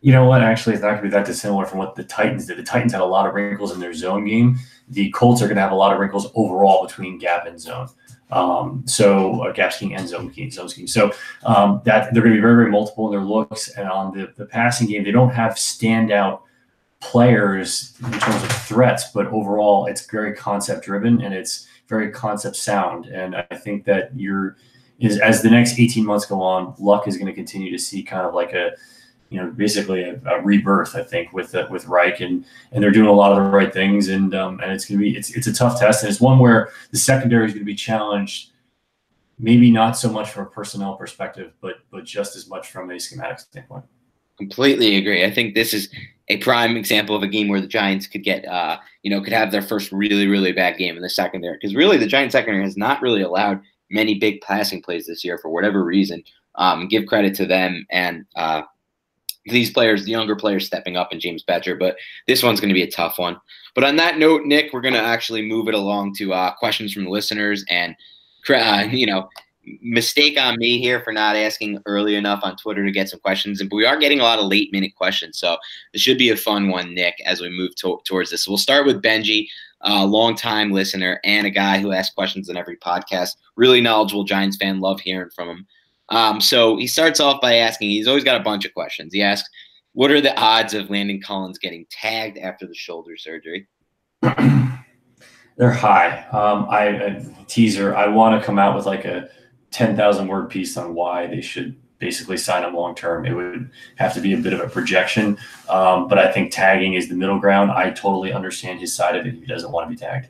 actually it's not going to be that dissimilar from what the Titans did. The Titans had a lot of wrinkles in their zone game. The Colts are going to have a lot of wrinkles overall between gap and zone. Gap scheme and zone scheme. So that they're going to be very, very multiple in their looks. And on the passing game, they don't have standout players in terms of threats, but overall it's very concept driven and it's very concept sound. And I think that as the next 18 months go on, Luck is going to continue to see kind of like basically a rebirth, I think, with Reich, and they're doing a lot of the right things, and it's going to be it's a tough test, and it's one where the secondary is going to be challenged, maybe not so much from a personnel perspective, but just as much from a schematic standpoint. Completely agree. I think this is a prime example of a game where the Giants could get could have their first really, really bad game in the secondary, because really the Giants secondary has not really allowed many big passing plays this year for whatever reason. Give credit to them, and these players, the younger players stepping up, and James Bettcher. But this one's going to be a tough one. But on that note, Nick, we're going to actually move it along to questions from the listeners. And, mistake on me here for not asking early enough on Twitter to get some questions. But we are getting a lot of late-minute questions. So this should be a fun one, Nick, as we move towards this. So we'll start with Benji, a longtime listener and a guy who asks questions in every podcast. Really knowledgeable Giants fan. Love hearing from him. So he starts off by asking, he's always got a bunch of questions. He asks, what are the odds of Landon Collins getting tagged after the shoulder surgery? They're high. I want to come out with like a 10,000 word piece on why they should basically sign him long term. It would have to be a bit of a projection, but I think tagging is the middle ground. I totally understand his side of it. He doesn't want to be tagged.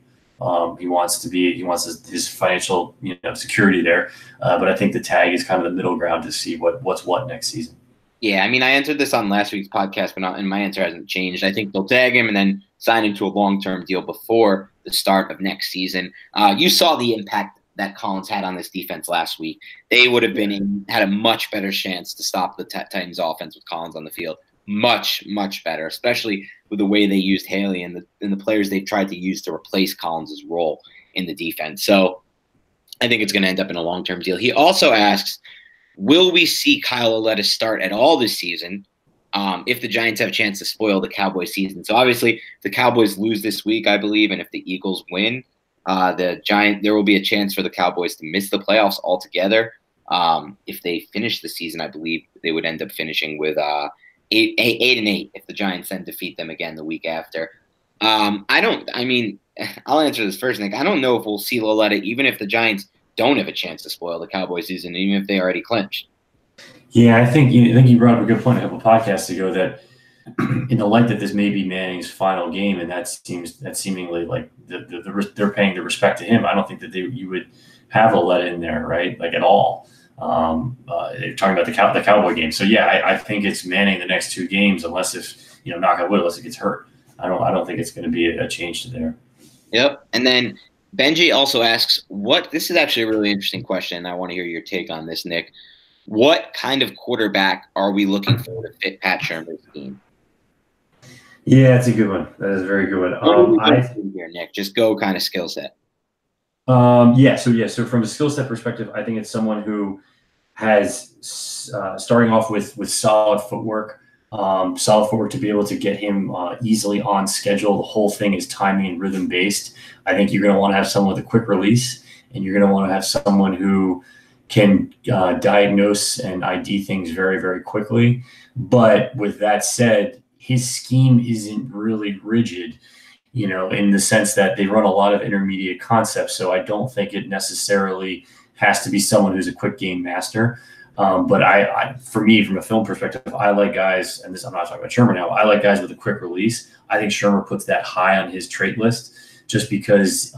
He wants his financial security there, but I think the tag is kind of the middle ground to see what's what next season. Yeah, I mean, I answered this on last week's podcast, and my answer hasn't changed. I think they'll tag him and then sign him to a long-term deal before the start of next season. You saw the impact that Collins had on this defense last week. They would have had a much better chance to stop the Titans offense with Collins on the field. Much, much better, especially with the way they used Haley and the players they've tried to use to replace Collins' role in the defense. So I think it's going to end up in a long-term deal. He also asks, will we see Kyle Lauletta start at all this season if the Giants have a chance to spoil the Cowboys season? So obviously, if the Cowboys lose this week, I believe, and if the Eagles win, there will be a chance for the Cowboys to miss the playoffs altogether. If they finish the season, I believe they would end up finishing with 8-8 if the Giants then defeat them again the week after. I'll answer this first, Nick. I don't know if we'll see Lauletta even if the Giants don't have a chance to spoil the Cowboys season, even if they already clinched. Yeah, I think you brought up a good point a couple podcasts ago that in the light that this may be Manning's final game, and that's seemingly like they're paying the respect to him. I don't think that you would have Lauletta in there, right? Like at all. They're talking about the Cowboy game. So yeah, I think it's Manning the next two games, unless knock on wood, unless it gets hurt. I don't think it's going to be a change to there. Yep. And then Benji also asks, this is actually a really interesting question, and I want to hear your take on this, Nick. What kind of quarterback are we looking for to fit Pat Shurmur's scheme? Yeah, it's a good one. That is a very good one. Here, Nick, just go kind of skill set. So from a skill set perspective, I think it's someone who has starting off with solid footwork to be able to get him easily on schedule. The whole thing is timing and rhythm based. I think you're going to want to have someone with a quick release, and you're going to want to have someone who can diagnose and ID things very, very quickly. But with that said, his scheme isn't really rigid, in the sense that they run a lot of intermediate concepts. So I don't think it necessarily has to be someone who's a quick game master. But for me, from a film perspective, I like guys, and I'm not talking about Shurmur now, I like guys with a quick release. I think Shurmur puts that high on his trait list just because,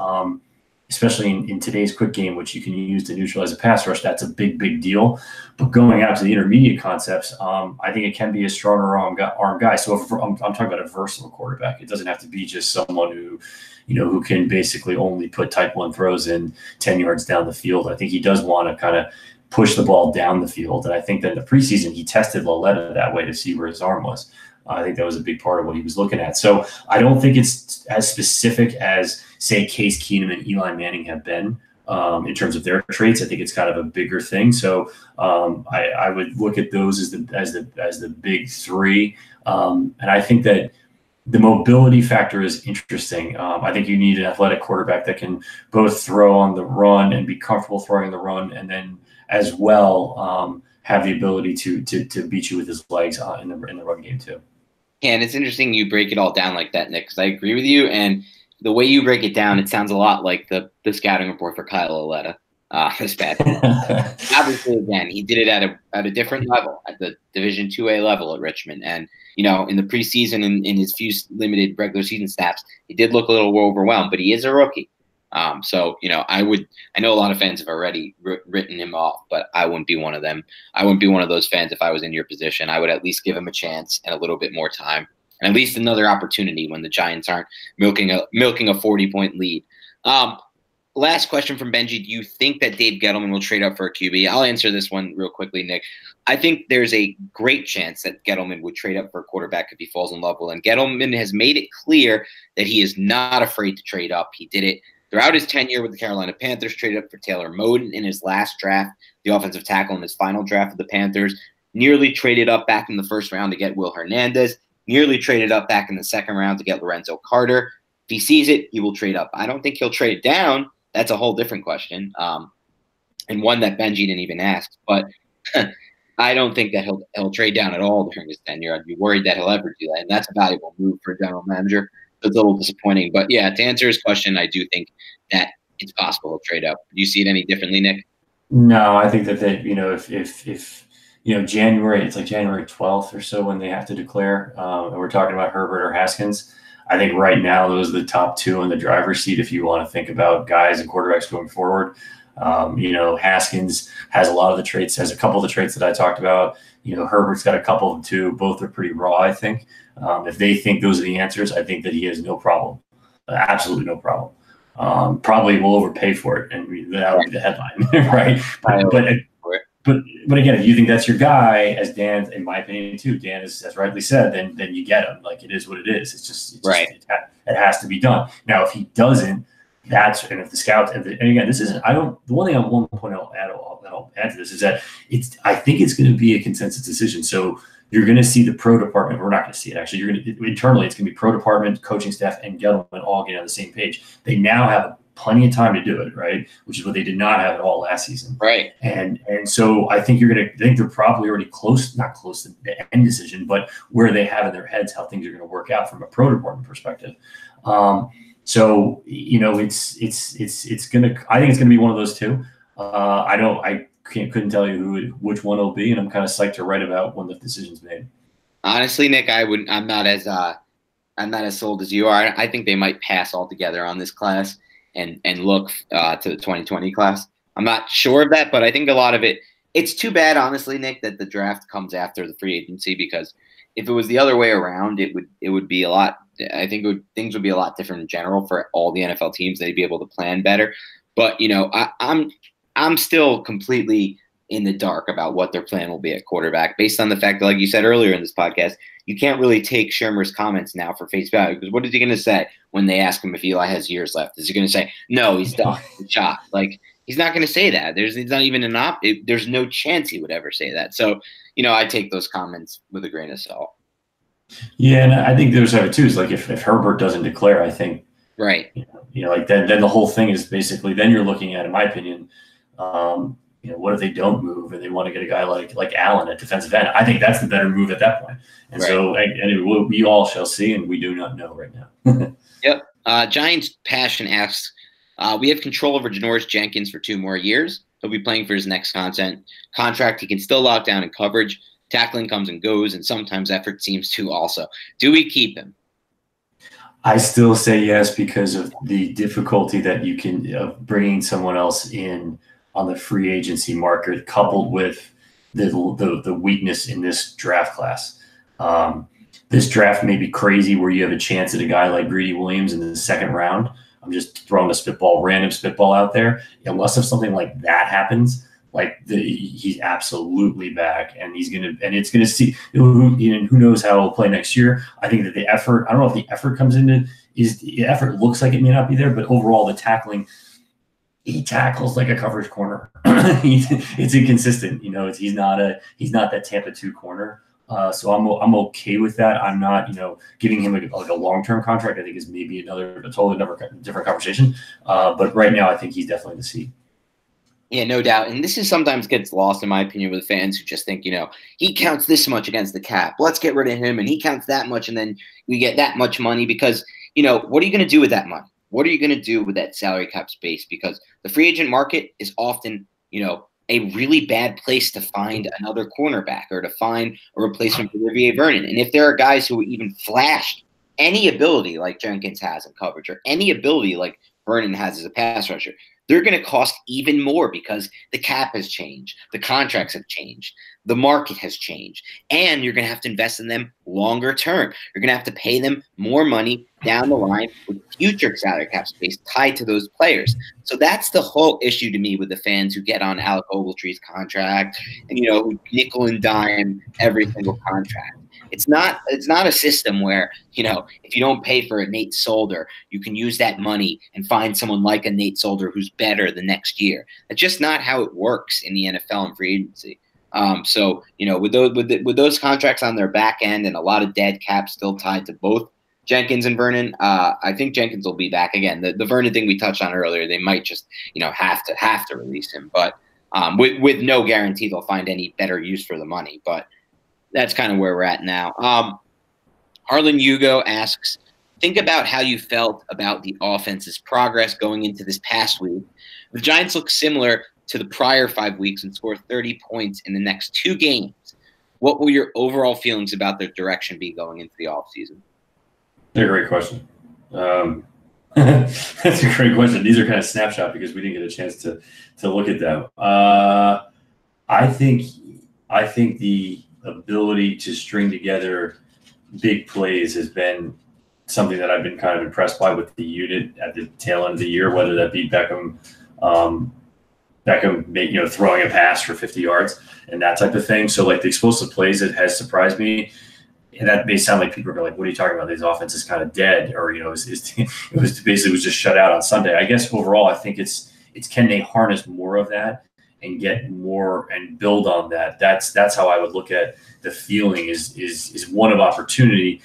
especially in today's quick game, which you can use to neutralize a pass rush, that's a big, big deal. But going out to the intermediate concepts, I think it can be a stronger arm guy. So I'm talking about a versatile quarterback. It doesn't have to be just someone who can basically only put type 1 throws in 10 yards down the field. I think he does want to kind of push the ball down the field. And I think that in the preseason, he tested Lauletta that way to see where his arm was. I think that was a big part of what he was looking at. So I don't think it's as specific as, say, Case Keenum and Eli Manning have been in terms of their traits. I think it's kind of a bigger thing. So I would look at those as the big three. And I think that the mobility factor is interesting. I think you need an athletic quarterback that can both throw on the run and be comfortable throwing the run, and then as well have the ability to beat you with his legs in the run game too. Yeah, and it's interesting you break it all down like that, Nick, because I agree with you. And the way you break it down, it sounds a lot like the scouting report for Kyle Lauletta this bad. Obviously, again, he did it at a different level, at the Division IIA level at Richmond. And, in the preseason and in his few limited regular season snaps, he did look a little overwhelmed, but he is a rookie. I know a lot of fans have already written him off, but I wouldn't be one of them. I wouldn't be one of those fans if I was in your position. I would at least give him a chance and a little bit more time, and at least another opportunity when the Giants aren't milking a 40-point lead. last question from Benji. Do you think that Dave Gettleman will trade up for a QB? I'll answer this one real quickly, Nick. I think there's a great chance that Gettleman would trade up for a quarterback if he falls in love with him. Gettleman has made it clear that he is not afraid to trade up. He did it throughout his tenure with the Carolina Panthers, traded up for Taylor Moton in his last draft, the offensive tackle in his final draft of the Panthers, nearly traded up back in the first round to get Will Hernandez, nearly traded up back in the second round to get Lorenzo Carter. If he sees it, he will trade up. I don't think he'll trade down. That's a whole different question, and one that Benji didn't even ask. But I don't think that he'll trade down at all during his tenure. I'd be worried that he'll ever do that, and that's a valuable move for a general manager. It's a little disappointing. But, yeah, to answer his question, I do think that it's possible he'll trade up. Do you see it any differently, Nick? No, I think that if January, it's like January 12th or so when they have to declare, and we're talking about Herbert or Haskins. I think right now those are the top two in the driver's seat if you want to think about guys and quarterbacks going forward. Haskins has a lot of the traits, has a couple of the traits that I talked about. Herbert's got a couple of them too. Both are pretty raw, I think. If they think those are the answers, I think that he has no problem, absolutely no problem. Probably will overpay for it, and that would be the headline, right? But again, if you think that's your guy, as Dan, in my opinion too, Dan has rightly said, then you get him. Like, it is what it is. It's just right. It has to be done. Now, if he doesn't, and if the scouts, and again, this isn't. The one thing I want to point out I'll add to this is that I think it's going to be a consensus decision. So you're going to see the pro department. We're not going to see it actually. Internally, it's going to be pro department, coaching staff, and Gettleman all getting on the same page. They now have plenty of time to do it, right? Which is what they did not have at all last season. Right. And so I think they're probably already not close to the end decision, but where they have in their heads how things are going to work out from a pro department perspective. So it's gonna. I think it's gonna be one of those two. I couldn't tell you which one it'll be, and I'm kind of psyched to write about when the decision's made. Honestly, Nick, I'm not as sold as you are. I think they might pass altogether on this class and look to the 2020 class. I'm not sure of that, but I think a lot of it's too bad, honestly, Nick, that the draft comes after the free agency, because if it was the other way around, it would be a lot. I think things would be a lot different in general for all the NFL teams. They'd be able to plan better. But I'm still completely in the dark about what their plan will be at quarterback, based on the fact that, like you said earlier in this podcast, you can't really take Shermer's comments now for face value, because what is he going to say when they ask him if Eli has years left? Is he going to say, no, he's done, he's shot? Like, he's not going to say that. There's not even there's no chance he would ever say that. So, I take those comments with a grain of salt. Yeah, and I think there's other too. Is like if Herbert doesn't declare, I think right. Like then the whole thing is basically then you're looking at, in my opinion, what if they don't move and they want to get a guy like Allen at defensive end? I think that's the better move at that point. And right. So anyway, we all shall see, and we do not know right now. Yep. Giants Passion asks, we have control over Janoris Jenkins for 2 more years. He'll be playing for his next contract. He can still lock down in coverage. Tackling comes and goes, and sometimes effort seems to also. Do we keep him? I still say yes, because of the difficulty that you can bringing someone else in on the free agency market, coupled with the weakness in this draft class. This draft may be crazy where you have a chance at a guy like Greedy Williams in the second round. I'm just throwing a random spitball out there. Unless if something like that happens, he's absolutely back, and it's gonna see. Who knows how he'll play next year? I think that the effort. I don't know if the effort comes into. The effort looks like it may not be there, but overall the tackling. He tackles like a coverage corner. It's inconsistent. He's not that Tampa 2 corner. So I'm okay with that. I'm not, giving him like a long-term contract. I think is maybe a totally different conversation. But right now, I think he's definitely the C. Yeah, no doubt. And this is sometimes gets lost, in my opinion, with fans who just think, he counts this much against the cap. Let's get rid of him. And he counts that much, and then we get that much money because, what are you going to do with that money? What are you going to do with that salary cap space? Because the free agent market is often, a really bad place to find another cornerback or to find a replacement for Olivier Vernon. And if there are guys who even flashed any ability like Jenkins has in coverage or any ability like Vernon has as a pass rusher, they're going to cost even more because the cap has changed, the contracts have changed, the market has changed, and you're going to have to invest in them longer term. You're going to have to pay them more money down the line with future salary cap space tied to those players. So that's the whole issue to me with the fans who get on Alec Ogletree's contract and, who nickel and dime every single contract. It's not a system where, if you don't pay for a Nate Solder, you can use that money and find someone like a Nate Solder who's better the next year. That's just not how it works in the NFL and free agency. So with those contracts on their back end and a lot of dead cap still tied to both Jenkins and Vernon, I think Jenkins will be back again. The Vernon thing we touched on earlier, they might just have to release him, but with no guarantee they'll find any better use for the money. But that's kind of where we're at now. Harlan Hugo asks, think about how you felt about the offense's progress going into this past week. The Giants look similar to the prior 5 weeks and score 30 points in the next 2 games. What will your overall feelings about their direction be going into the offseason? That's a great question. That's a great question. These are kind of snapshot because we didn't get a chance to look at them. I think the ability to string together big plays has been something that I've been kind of impressed by with the unit at the tail end of the year, whether that be Beckham throwing a pass for 50 yards and that type of thing. So like the explosive plays, it has surprised me. And that may sound like people are like, what are you talking about? This offense is kind of dead, or, it was just shut out on Sunday. I guess overall, I think it's can they harness more of that and get more and build on that. That's how I would look at the feeling is one of opportunity.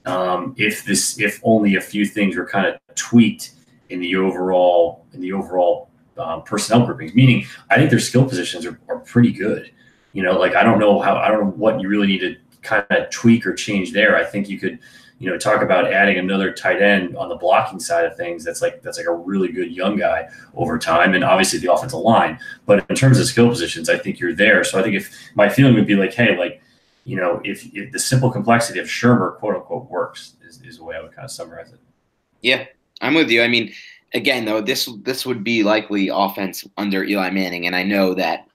If only a few things were kind of tweaked in the overall personnel groupings, meaning I think their skill positions are pretty good. I don't know what you really need to kind of tweak or change there. I think you could, talk about adding another tight end on the blocking side of things. That's like a really good young guy over time, and obviously the offensive line. But in terms of skill positions, I think you're there. So I think if my feeling would be like, hey, if the simple complexity of Shurmur, quote unquote, works is the way I would kind of summarize it. Yeah, I'm with you. I mean, again, though, this would be likely offense under Eli Manning, and I know that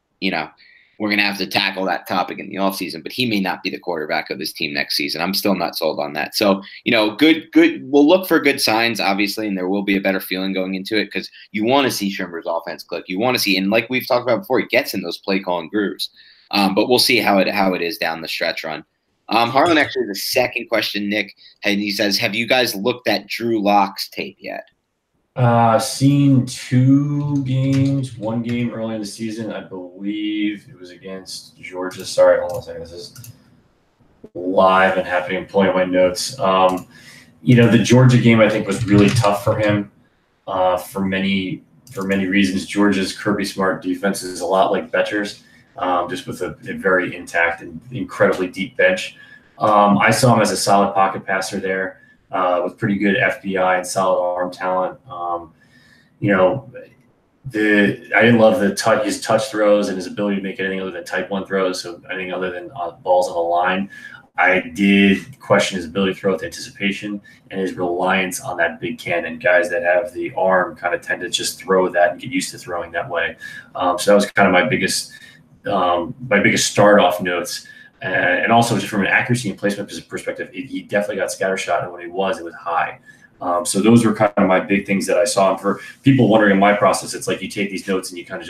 we're going to have to tackle that topic in the offseason, but he may not be the quarterback of this team next season. I'm still not sold on that. So, good. We'll look for good signs, obviously, and there will be a better feeling going into it because you want to see Shurmur's offense click. You want to see, and like we've talked about before, he gets in those play calling grooves. But we'll see how it is down the stretch run. Harlan actually the second question, Nick, and he says, have you guys looked at Drew Lock's tape yet? Seen 2 games, 1 game early in the season. I believe it was against Georgia. Sorry, hold on a second. This is live and happening. I'm pulling up my notes. The Georgia game I think was really tough for him for many reasons. Georgia's Kirby Smart defense is a lot like Betcher's, just with a very intact and incredibly deep bench. I saw him as a solid pocket passer there. With pretty good FBI and solid arm talent. I didn't love his touch throws and his ability to make anything other than type 1 throws, so anything other than balls on the line. I did question his ability to throw with anticipation and his reliance on that big cannon. Guys that have the arm kind of tend to just throw that and get used to throwing that way. So that was kind of my biggest start-off notes. And also just from an accuracy and placement perspective, he definitely got scattershot, and when it was high. So those were kind of my big things that I saw. And for people wondering in my process, it's like you take these notes and you kind of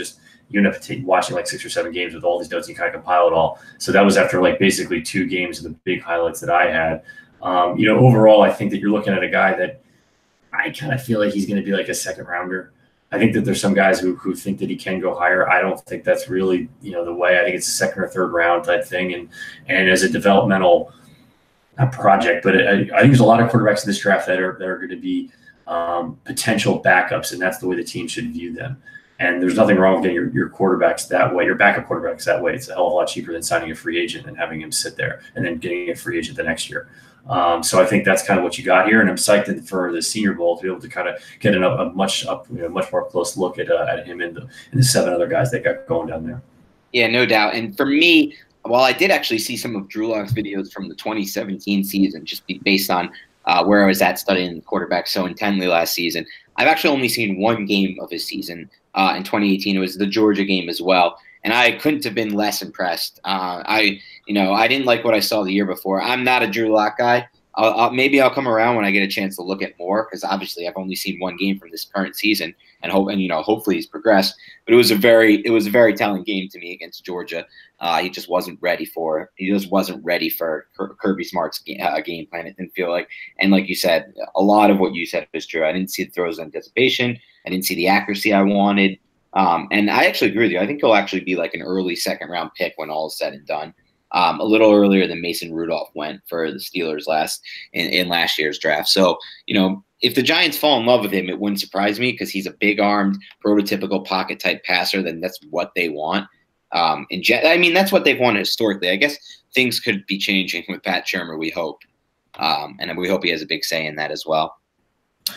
you end up watching like 6 or 7 games with all these notes and you kind of compile it all. So that was after like basically 2 games of the big highlights that I had. Overall, I think that you're looking at a guy that I kind of feel like he's going to be like a second rounder. I think that there's some guys who think that he can go higher. I don't think that's really, the way. I think it's a second or third round type thing. And as a developmental project, but I think there's a lot of quarterbacks in this draft that are going to be potential backups, and that's the way the team should view them. And there's nothing wrong with getting your quarterbacks that way, your backup quarterbacks that way. It's a hell of a lot cheaper than signing a free agent and having him sit there and then getting a free agent the next year. So I think that's kind of what you got here, and I'm psyched for the Senior Bowl to be able to kind of get a much more close look at him and the 7 other guys that got going down there. Yeah, no doubt. And for me, while I did actually see some of Drew Lock's videos from the 2017 season, just based on where I was at studying the quarterback so intently last season. I've actually only seen one game of his season in 2018. It was the Georgia game as well, and I couldn't have been less impressed. I didn't like what I saw the year before. I'm not a Drew Lock guy. Maybe I'll come around when I get a chance to look at more, because obviously I've only seen one game from this current season, and hopefully he's progressed. But it was a very telling game to me against Georgia. He just wasn't ready for Kirby Smart's game plan. It didn't feel like, and like you said, a lot of what you said is true. I didn't see the throws in anticipation. I didn't see the accuracy I wanted. And I actually agree with you. I think he'll actually be like an early second round pick when all is said and done. A little earlier than Mason Rudolph went for the Steelers in last year's draft. So, if the Giants fall in love with him, it wouldn't surprise me, because he's a big-armed, prototypical pocket-type passer. Then that's what they want. That's what they've wanted historically. I guess things could be changing with Pat Shurmur, we hope, and we hope he has a big say in that as well.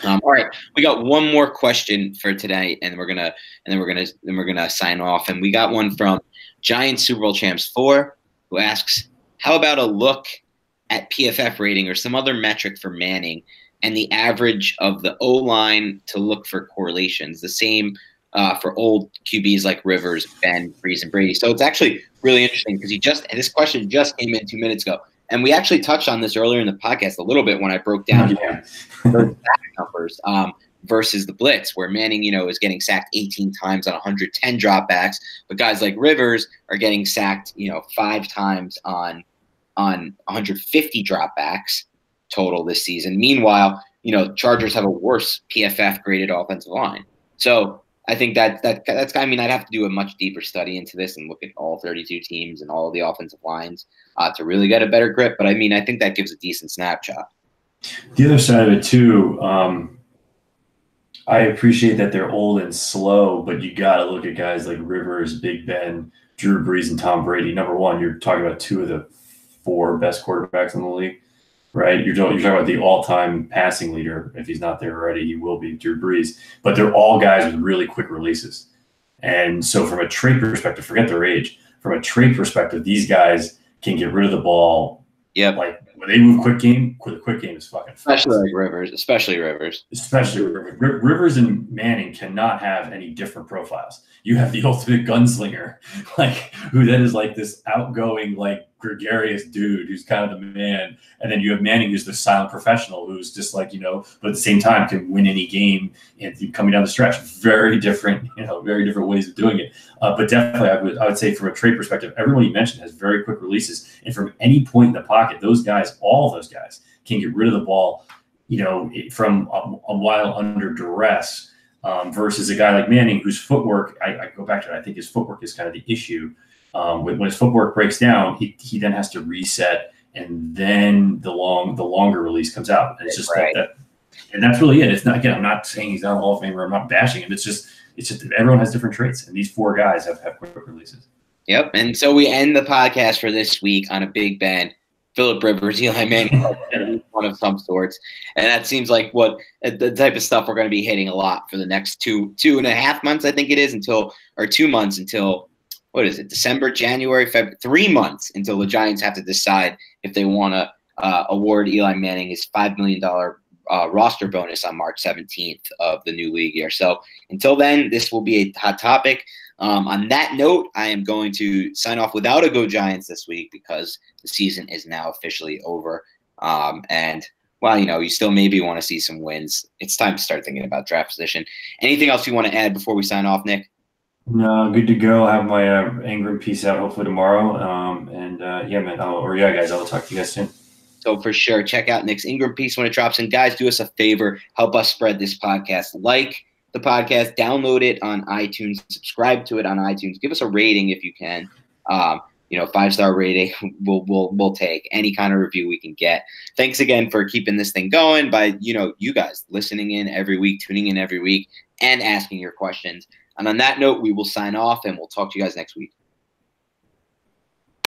All right, we got one more question for today, and we're gonna sign off. And we got one from Giants Super Bowl Champs 4, who asks, how about a look at PFF rating or some other metric for Manning and the average of the O-line to look for correlations? The same for old QBs like Rivers, Ben, Brees, and Brady. So it's actually really interesting, because this question just came in 2 minutes ago. And we actually touched on this earlier in the podcast a little bit when I broke down those numbers versus the blitz, where Manning, is getting sacked 18 times on 110 dropbacks, but guys like Rivers are getting sacked, 5 times on 150 dropbacks total this season. Meanwhile, Chargers have a worse PFF graded offensive line. So I think that's I'd have to do a much deeper study into this and look at all 32 teams and all of the offensive lines to really get a better grip. But I think that gives a decent snapshot. The other side of it too, I appreciate that they're old and slow, but you got to look at guys like Rivers, Big Ben, Drew Brees, and Tom Brady. Number one, you're talking about 2 of the 4 best quarterbacks in the league, right? You're talking about the all-time passing leader. If he's not there already, he will be, Drew Brees. But they're all guys with really quick releases. And so from a trait perspective, forget their age. From a trait perspective, these guys can get rid of the ball. Yep. Like when they move quick game is fucking fast. Especially Rivers. Rivers and Manning cannot have any different profiles. You have the ultimate gunslinger, who then is like this outgoing, gregarious dude who's kind of the man. And then you have Manning, who's the silent professional, who's just but at the same time can win any game and coming down the stretch. Very different ways of doing it. But definitely I would say from a trait perspective, everyone you mentioned has very quick releases. And from any point in the pocket, all those guys can get rid of the ball, from a while under duress, versus a guy like Manning, whose footwork, I go back to it, I think his footwork is kind of the issue. When his footwork breaks down, he then has to reset, and then the longer release comes out. And it's just right. That, and that's really it. It's not, again, I'm not saying he's not a Hall of Famer. I'm not bashing him. It's just everyone has different traits, and these 4 guys have quick releases. Yep. And so we end the podcast for this week on a big bang. Phillip Rivers, Eli Manning, one of some sorts. And that seems like what the type of stuff we're going to be hitting a lot for the next 2.5 months, I think it is, until what is it, December, January, February, 3 months until the Giants have to decide if they want to award Eli Manning his $5 million roster bonus on March 17th of the new league year. So until then, this will be a hot topic. On that note, I am going to sign off without a Go Giants this week, because the season is now officially over. And while, you still maybe want to see some wins, it's time to start thinking about draft position. Anything else you want to add before we sign off, Nick? No, good to go. I have my Ingram piece out hopefully tomorrow. Guys, I'll talk to you guys soon. So for sure, check out Nick's Ingram piece when it drops. And guys, do us a favor, help us spread this podcast. Like the podcast, download it on iTunes, subscribe to it on iTunes, give us a rating if you can. 5-star rating, we'll take any kind of review we can get. Thanks again for keeping this thing going by, you guys listening in every week, tuning in every week, and asking your questions. And on that note, we will sign off, and we'll talk to you guys next week.